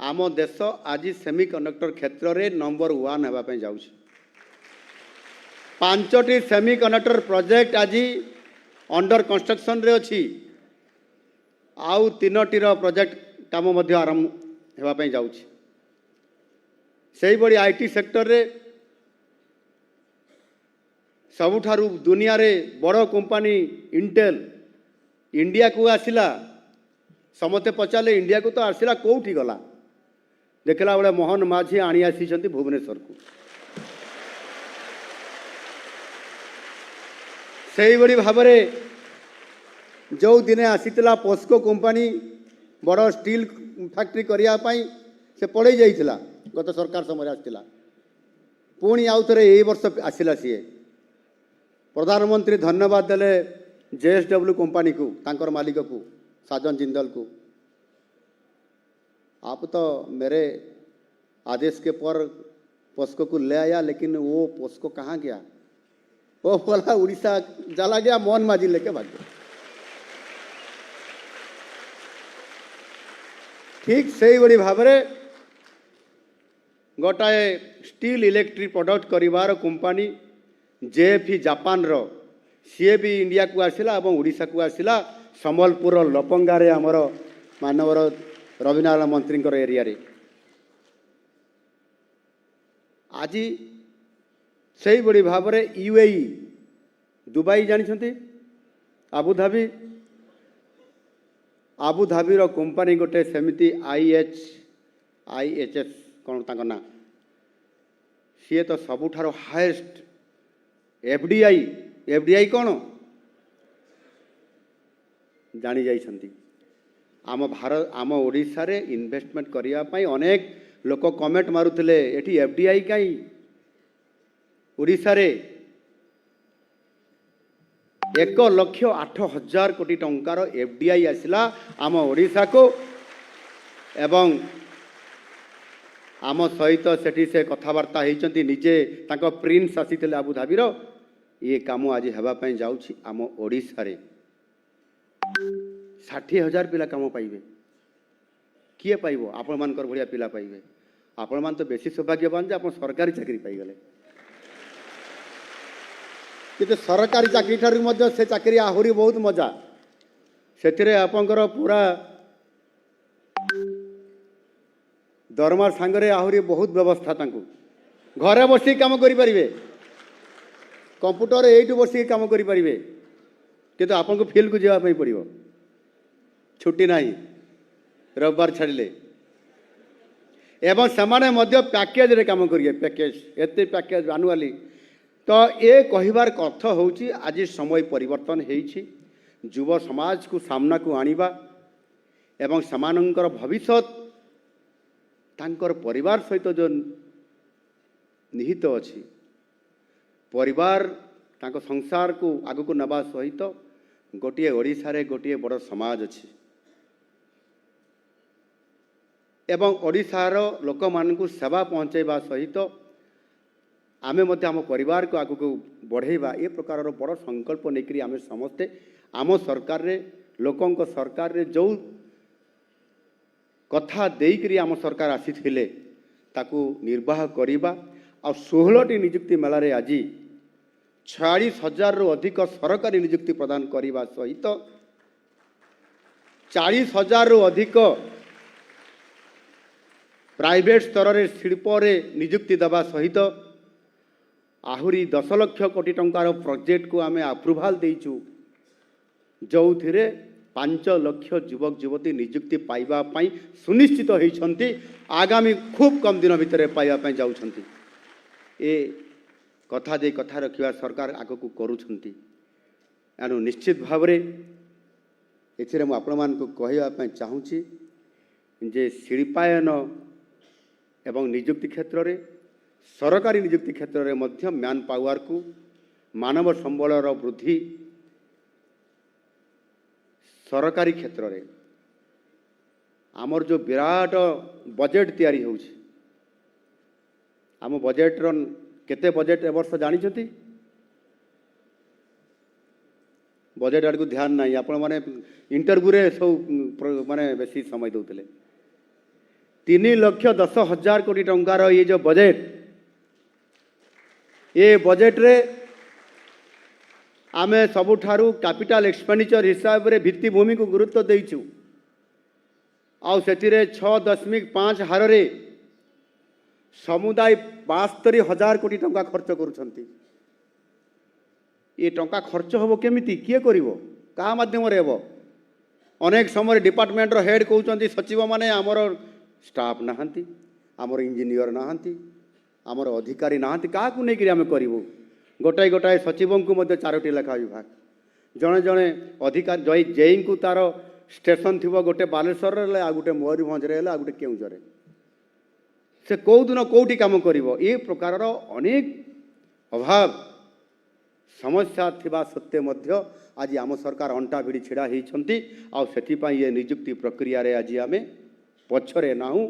Speaker 1: आम देश आज सेमिकंडक्टर क्षेत्र रे नंबर 1 हेबा पे जाउछि 5टी सेमिकंडक्टर प्रोजेक्ट आज अंडर कंस्ट्रक्शन रे अछि आउ 3टीर प्रोजेक्ट काम मध्य आरंभ होगापी जाऊँगी से बड़ी IT सेक्टर रे सबुठारु दुनिया रे बड़ कंपनी इंटेल इंडिया को आसिला समस्ते पचारे इंडिया को तो आसिला कौटी गला देखला बेले मोहन माझी आनी आसी भुवनेश्वर को से बड़ी भाव जो दिने आसीला पोस्को कंपनी बड़ स्टील फैक्ट्री करने से पड़े जाइला गत सरकार समय आसला पुणी आउ थे यही वर्ष आसला सी प्रधानमंत्री धन्यवाद देले JSW कंपनी को तांकर मालिक को साजन जिंदल को आप तो मेरे आदेश के पर पोस्को को ले आया लेकिन वो पोस्को कहाँ गया वो बोला उड़ीसा चला गया मोहन माझी लेके भाग गया ठीक से बड़ी भाव गोटाए स्टील इलेक्ट्रिक प्रोडक्ट करिवार कंपनी JFE जापान रो सी भी इंडिया को आसिला और उड़ीसा को आसिला संबलपुर लपंगारे आमर मानवर रविनारायण मंत्री एरिया रे आज ସେହିଭଳି ଭାବରେ ୟୁଏଇ ଦୁବାଇ ଜାଣିଛନ୍ତି, ଆବୁଧାବିର କମ୍ପାନୀ ଗୋଟେ ସେମିତି IHS କ'ଣ ତାଙ୍କ ନାଁ, ସିଏ ତ ସବୁଠାରୁ ହାଏଷ୍ଟ FDI କ'ଣ ଜାଣି ଯାଇଛନ୍ତି। ଆମ ଓଡ଼ିଶାରେ ଇନଭେଷ୍ଟମେଣ୍ଟ କରିବା ପାଇଁ ଅନେକ ଲୋକ କମେଣ୍ଟ ମାରୁଥିଲେ, ଏଠି FDI କାହିଁ ଓଡ଼ିଶାରେ 1,08,000 କୋଟି ଟଙ୍କାର FDI ଆସିଲା ଆମ ଓଡ଼ିଶାକୁ ଏବଂ ଆମ ସହିତ ସେଠି ସେ କଥାବାର୍ତ୍ତା ହେଇଛନ୍ତି। ନିଜେ ତାଙ୍କ ପ୍ରିନ୍ସ ଆସିଥିଲେ ଆବୁଧାବିର। ଇଏ କାମ ଆଜି ହେବା ପାଇଁ ଯାଉଛି ଆମ ଓଡ଼ିଶାରେ। 60,000 ପିଲା କାମ ପାଇବେ। କିଏ ପାଇବ? ଆପଣମାନଙ୍କର ଭଳିଆ ପିଲା ପାଇବେ। ଆପଣମାନେ ତ ବେଶୀ ସୌଭାଗ୍ୟବାନ ଯେ ଆପଣ ସରକାରୀ ଚାକିରି ପାଇଗଲେ। କିନ୍ତୁ ସରକାରୀ ଚାକିରି ଠାରୁ ମଧ୍ୟ ସେ ଚାକିରି ଆହୁରି ବହୁତ ମଜା। ସେଥିରେ ଆପଣଙ୍କର ପୁରା ଦରମା ସାଙ୍ଗରେ ଆହୁରି ବହୁତ ବ୍ୟବସ୍ଥା। ତାଙ୍କୁ ଘରେ ବସିକି କାମ କରିପାରିବେ, କମ୍ପ୍ୟୁଟର ଏଇଠୁ ବସିକି କାମ କରିପାରିବେ, କିନ୍ତୁ ଆପଣଙ୍କୁ ଫିଲ୍ଡକୁ ଯିବା ପାଇଁ ପଡ଼ିବ। ଛୁଟି ନାହିଁ ରବିବାର ଛାଡ଼ିଲେ। ଏବଂ ସେମାନେ ମଧ୍ୟ ପ୍ୟାକେଜରେ କାମ କରିବେ। ଏତେ ପ୍ୟାକେଜ ଆନୁଆଲି। ତ ଏ କହିବାର ଅର୍ଥ ହେଉଛି ଆଜି ସମୟ ପରିବର୍ତ୍ତନ ହେଇଛି। ଯୁବ ସମାଜକୁ ସାମ୍ନାକୁ ଆଣିବା ଏବଂ ସେମାନଙ୍କର ଭବିଷ୍ୟତ ତାଙ୍କର ପରିବାର ସହିତ ଯେଉଁ ନିହିତ ଅଛି, ପରିବାର ତାଙ୍କ ସଂସାରକୁ ଆଗକୁ ନେବା ସହିତ ଗୋଟିଏ ଓଡ଼ିଶାରେ ଗୋଟିଏ ବଡ଼ ସମାଜ ଅଛି ଏବଂ ଓଡ଼ିଶାର ଲୋକମାନଙ୍କୁ ସେବା ପହଞ୍ଚାଇବା ସହିତ ଆମେ ମଧ୍ୟ ଆମ ପରିବାରକୁ ଆଗକୁ ବଢ଼େଇବା, ଏ ପ୍ରକାରର ବଡ଼ ସଂକଳ୍ପ ନେଇକରି ଆମେ ସମସ୍ତେ ଆମ ସରକାରରେ, ଲୋକଙ୍କ ସରକାରରେ ଯେଉଁ କଥା ଦେଇକରି ଆମ ସରକାର ଆସିଥିଲେ ତାକୁ ନିର୍ବାହ କରିବା। ଆଉ 16ଟି ନିଯୁକ୍ତି ମେଳାରେ ଆଜି 46,000ରୁ ଅଧିକ ସରକାରୀ ନିଯୁକ୍ତି ପ୍ରଦାନ କରିବା ସହିତ 40,000ରୁ ଅଧିକ ପ୍ରାଇଭେଟ ସ୍ତରରେ ଶିଳ୍ପରେ ନିଯୁକ୍ତି ଦେବା ସହିତ ଆହୁରି 10 ଲକ୍ଷ କୋଟି ଟଙ୍କାର ପ୍ରୋଜେକ୍ଟକୁ ଆମେ ଆପ୍ରୁଭାଲ ଦେଇଛୁ, ଯେଉଁଥିରେ 5 ଲକ୍ଷ ଯୁବକ ଯୁବତୀ ନିଯୁକ୍ତି ପାଇବା ପାଇଁ ସୁନିଶ୍ଚିତ ହୋଇଛନ୍ତି। ଆଗାମୀ ଖୁବ୍ କମ୍ ଦିନ ଭିତରେ ପାଇବା ପାଇଁ ଯାଉଛନ୍ତି। ଏ କଥା ଦେଇ କଥା ରଖିବା ସରକାର ଆଗକୁ କରୁଛନ୍ତି। ଏଣୁ ନିଶ୍ଚିତ ଭାବରେ ଏଥିରେ ମୁଁ ଆପଣମାନଙ୍କୁ କହିବା ପାଇଁ ଚାହୁଁଛି ଯେ ଶିଳ୍ପାୟନ ଏବଂ ନିଯୁକ୍ତି କ୍ଷେତ୍ରରେ, ସରକାରୀ ନିଯୁକ୍ତି କ୍ଷେତ୍ରରେ ମଧ୍ୟ ମ୍ୟାନ୍ ପାୱାରକୁ, ମାନବ ସମ୍ବଳର ବୃଦ୍ଧି, ସରକାରୀ କ୍ଷେତ୍ରରେ ଆମର ଯେଉଁ ବିରାଟ ବଜେଟ୍ ତିଆରି ହେଉଛି, ଆମ ବଜେଟ୍ର କେତେ ବଜେଟ୍ ଏ ବର୍ଷ ଜାଣିଛନ୍ତି? ବଜେଟ୍ ଆଡ଼କୁ ଧ୍ୟାନ ନାହିଁ। ଆପଣମାନେ ଇଣ୍ଟରଭ୍ୟୁରେ ସବୁ ମାନେ ବେଶୀ ସମୟ ଦେଉଥିଲେ। 3,10,000 କୋଟି ଟଙ୍କାର ये जो बजेट, ये बजेट्रे आमे सबुठारू कैपिटल एक्सपेंडिचर हिसाब रे भित्तिभूमि को गुरुत्व देइछु। आउ सेतिरे 6.5 हार रे समुदाय 72,000 कोटी टंका खर्च करुछंती। ये टंका खर्च होबो केमिति? किए करिवो? का माध्यम रे हेबो? अनेक समय डिपार्टमेंट रो हेड कहउचंती सचिव माने हमर स्टाफ नाहंती, आमर इंजीनियर नाहंती, आमर अधिकारी नाहंती, क्या नहीं करी आम करूँ? गोटाए गोटाए सचिवों को 4टी लेखा विभाग, जड़े जड़े अधिकारी जेई को तार स्टेशन थी गोटे बालेश्वर आ गोटे मयूरभंज आ गोटे केउझर, से कौ दिन कौटी काम कर? ये प्रकार अनेक अभाव समस्या थिबा सत्वे मध्य आज आम सरकार अंटा भिड़ी छिड़ा होती। ये निजुक्ति प्रक्रिया रे आज आम पछरे नाहू।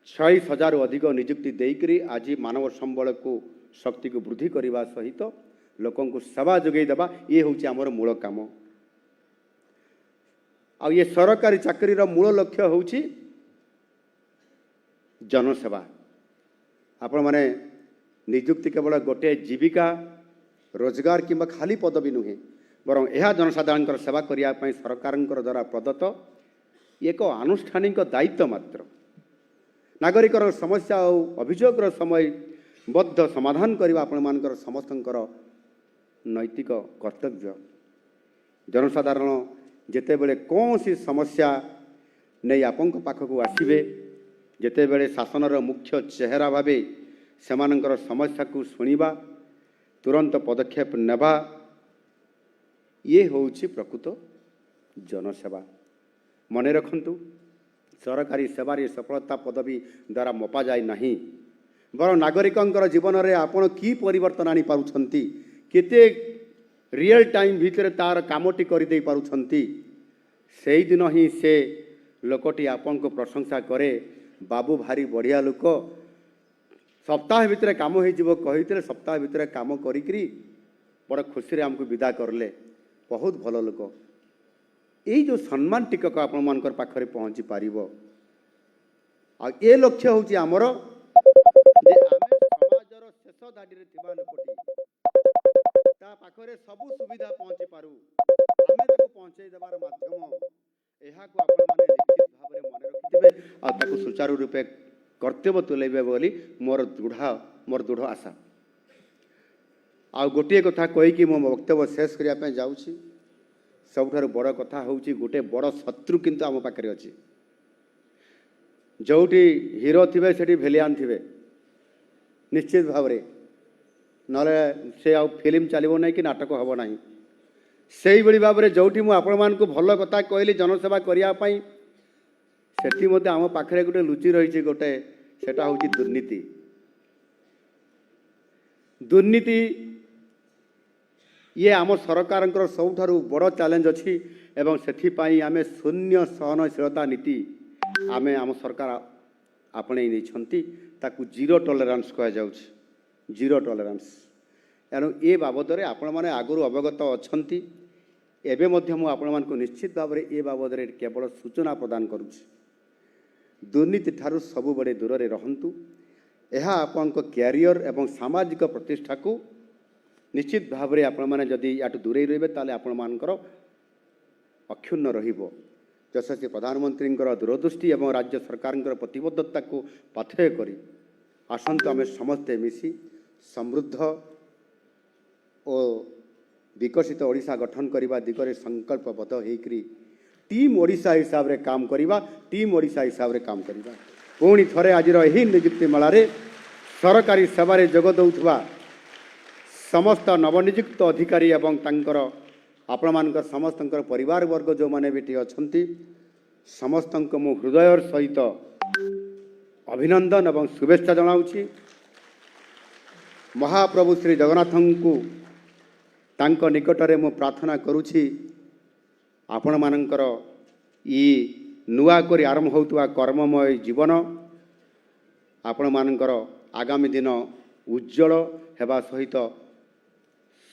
Speaker 1: 40,000 अधिक निजुक्ति देकरी आज मानव संबल को शक्ति को वृद्धि करने सहित लोकों को सेवा जोगई देवा, ये हूँ आमर मूल काम। आ ये सरकारी चाकरीर मूल लक्ष्य हूँ जनसेवा। आपण माने निजुक्ति केवल गोटे जीविका रोजगार किंबा खाली पदवी नुहे, बरं यह जनसाधारण सेवा करने सरकार द्वारा प्रदत्त एक आनुष्ठानिक दायित्व मात्र। नागरिकर समस्या और अभियोग समय ବଦ୍ଧ ସମାଧାନ କରିବା ଆପଣମାନଙ୍କର ସମସ୍ତଙ୍କର ନୈତିକ କର୍ତ୍ତବ୍ୟ। ଜନସାଧାରଣ ଯେତେବେଳେ କୌଣସି ସମସ୍ୟା ନେଇ ଆପଣଙ୍କ ପାଖକୁ ଆସିବେ, ଯେତେବେଳେ ଶାସନର ମୁଖ୍ୟ ଚେହେରା ଭାବେ ସେମାନଙ୍କର ସମସ୍ୟାକୁ ଶୁଣିବା, ତୁରନ୍ତ ପଦକ୍ଷେପ ନେବା, ଇଏ ହେଉଛି ପ୍ରକୃତ ଜନସେବା। ମନେ ରଖନ୍ତୁ, ସରକାରୀ ସେବାରେ ସଫଳତା ପଦବୀ ଦ୍ୱାରା ମପାଯାଏ ନାହିଁ, ବରଂ ନାଗରିକଙ୍କର ଜୀବନରେ ଆପଣ କି ପରିବର୍ତ୍ତନ ଆଣିପାରୁଛନ୍ତି, କେତେ ରିଅଲ୍ ଟାଇମ୍ ଭିତରେ ତାର କାମଟି କରିଦେଇ ପାରୁଛନ୍ତି, ସେଇଦିନ ହିଁ ସେ ଲୋକଟି ଆପଣଙ୍କୁ ପ୍ରଶଂସା କରେ, ବାବୁ ଭାରି ବଢ଼ିଆ ଲୋକ, ସପ୍ତାହ ଭିତରେ କାମ ହେଇଯିବ କହିଥିଲେ, ସପ୍ତାହ ଭିତରେ କାମ କରିକିରି ବଡ଼ ଖୁସିରେ ଆମକୁ ବିଦା କରିଲେ, ବହୁତ ଭଲ ଲୋକ। ଏଇ ଯେଉଁ ସମ୍ମାନ ଟିକକ ଆପଣମାନଙ୍କର ପାଖରେ ପହଞ୍ଚି ପାରିବ। ଆଉ ଏ ଲକ୍ଷ୍ୟ ହେଉଛି ଆମର ଯେ ଆମେ ସମାଜର ଶେଷ ଧାଡ଼ିରେ ଥିବା ଲୋକଟି, ତା ପାଖରେ ସବୁ ସୁବିଧା ପହଞ୍ଚି ପାରୁ, ଆମେ ତାକୁ ପହଞ୍ଚାଇ ଦେବାର ମାଧ୍ୟମ, ଏହାକୁ ଆପଣମାନେ ନିଶ୍ଚିତ ଭାବରେ ମନେ ରଖିଥିବେ ଆଉ ତାକୁ ସୁଚାରୁ ରୂପେ କର୍ତ୍ତବ୍ୟ ତୁଲାଇବେ ବୋଲି ମୋର ଦୃଢ଼ ଆଶା। ଆଉ ଗୋଟିଏ କଥା କହିକି ମୁଁ ମୋ ବକ୍ତବ୍ୟ ଶେଷ କରିବା ପାଇଁ ଯାଉଛି। ସବୁଠାରୁ ବଡ଼ କଥା ହେଉଛି ଗୋଟେ ବଡ଼ ଶତ୍ରୁ କିନ୍ତୁ ଆମ ପାଖରେ ଅଛି। ଯେଉଁଠି ହିରୋ ଥିବେ ସେଠି ଭିଲିଆନ୍ ଥିବେ ନିଶ୍ଚିତ ଭାବରେ, ନହେଲେ ସେ ଆଉ ଫିଲ୍ମ ଚାଲିବ ନାହିଁ କି ନାଟକ ହେବ ନାହିଁ। ସେଇଭଳି ଭାବରେ ଯେଉଁଠି ମୁଁ ଆପଣମାନଙ୍କୁ ଭଲ କଥା କହିଲି ଜନସେବା କରିବା ପାଇଁ, ସେଠି ମଧ୍ୟ ଆମ ପାଖରେ ଗୋଟେ ଲୁଚି ରହିଛି ଗୋଟେ, ସେଟା ହେଉଛି ଦୁର୍ନୀତି। ଦୁର୍ନୀତି ଇଏ ଆମ ସରକାରଙ୍କର ସବୁଠାରୁ ବଡ଼ ଚ୍ୟାଲେଞ୍ଜ ଅଛି ଏବଂ ସେଥିପାଇଁ ଆମେ ଶୂନ୍ୟ ସହନଶୀଳତା ନୀତି ଆମେ ଆମ ସରକାର ଆପଣେଇ ନେଇଛନ୍ତି, ତାକୁ ଜିରୋ ଟଲରାନ୍ସ କୁହାଯାଉଛି, ଜିରୋ ଟଲରାନ୍ସ। ଏଣୁ ଏ ବାବଦରେ ଆପଣମାନେ ଆଗରୁ ଅବଗତ ଅଛନ୍ତି, ଏବେ ମଧ୍ୟ ମୁଁ ଆପଣମାନଙ୍କୁ ନିଶ୍ଚିତ ଭାବରେ ଏ ବାବଦରେ କେବଳ ସୂଚନା ପ୍ରଦାନ କରୁଛି। ଦୁର୍ନୀତି ଠାରୁ ସବୁବେଳେ ଦୂରରେ ରହନ୍ତୁ। ଏହା ଆପଣଙ୍କ କ୍ୟାରିୟର ଏବଂ ସାମାଜିକ ପ୍ରତିଷ୍ଠାକୁ ନିଶ୍ଚିତ ଭାବରେ ଆପଣମାନେ ଯଦି ୟାଠୁ ଦୂରେଇ ରହିବେ ତାହେଲେ ଆପଣମାନଙ୍କର ଅକ୍ଷୁଣ୍ଣ ରହିବ। ଯଶସ୍ୱୀ ପ୍ରଧାନମନ୍ତ୍ରୀଙ୍କର ଦୂରଦୃଷ୍ଟି ଏବଂ ରାଜ୍ୟ ସରକାରଙ୍କର ପ୍ରତିବଦ୍ଧତାକୁ ପାଥେୟ କରି ଆସନ୍ତୁ ଆମେ ସମସ୍ତେ ମିଶି ସମୃଦ୍ଧ ଓ ବିକଶିତ ଓଡ଼ିଶା ଗଠନ କରିବା ଦିଗରେ ସଂକଳ୍ପବଦ୍ଧ ହୋଇକରି ଟିମ୍ ଓଡ଼ିଶା ହିସାବରେ କାମ କରିବା, ଟିମ୍ ଓଡ଼ିଶା ହିସାବରେ କାମ କରିବା। ପୁଣି ଥରେ ଆଜିର ଏହି ନିଯୁକ୍ତି ମେଳାରେ ସରକାରୀ ସେବାରେ ଯୋଗ ଦେଉଥିବା ସମସ୍ତ ନବନିଯୁକ୍ତ ଅଧିକାରୀ ଏବଂ ତାଙ୍କର ଆପଣମାନଙ୍କର ସମସ୍ତଙ୍କର ପରିବାରବର୍ଗ ଯେଉଁମାନେ ବି ଏଠି ଅଛନ୍ତି, ସମସ୍ତଙ୍କୁ ମୁଁ ହୃଦୟର ସହିତ ଅଭିନନ୍ଦନ ଏବଂ ଶୁଭେଚ୍ଛା ଜଣାଉଛି। ମହାପ୍ରଭୁ ଶ୍ରୀ ଜଗନ୍ନାଥଙ୍କୁ ତାଙ୍କ ନିକଟରେ ମୁଁ ପ୍ରାର୍ଥନା କରୁଛି, ଆପଣମାନଙ୍କର ଇ ନୂଆ କରି ଆରମ୍ଭ ହେଉଥିବା କର୍ମମୟ ଜୀବନ ଆପଣମାନଙ୍କର ଆଗାମୀ ଦିନ ଉଜ୍ଜଳ ହେବା ସହିତ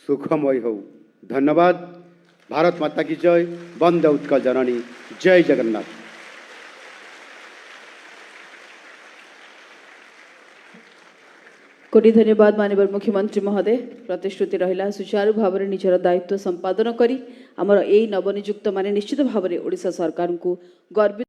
Speaker 1: ସୁଖମୟ ହେଉ। ଧନ୍ୟବାଦ। ଭାରତ ମାତା କି ଜୟ। ବନ୍ଦେ ଉତ୍କଳ ଜନନୀ। ଜୟ ଜଗନ୍ନାଥ।
Speaker 3: कोटी धन्यवाद माननीय मुख्यमंत्री महोदय। प्रतिश्रुति रहिला सुचारू भाव में निजर दायित्व संपादन करी आमर एई नवनियुक्त माने निश्चित भाव में ओडिशा सरकार को गर्वित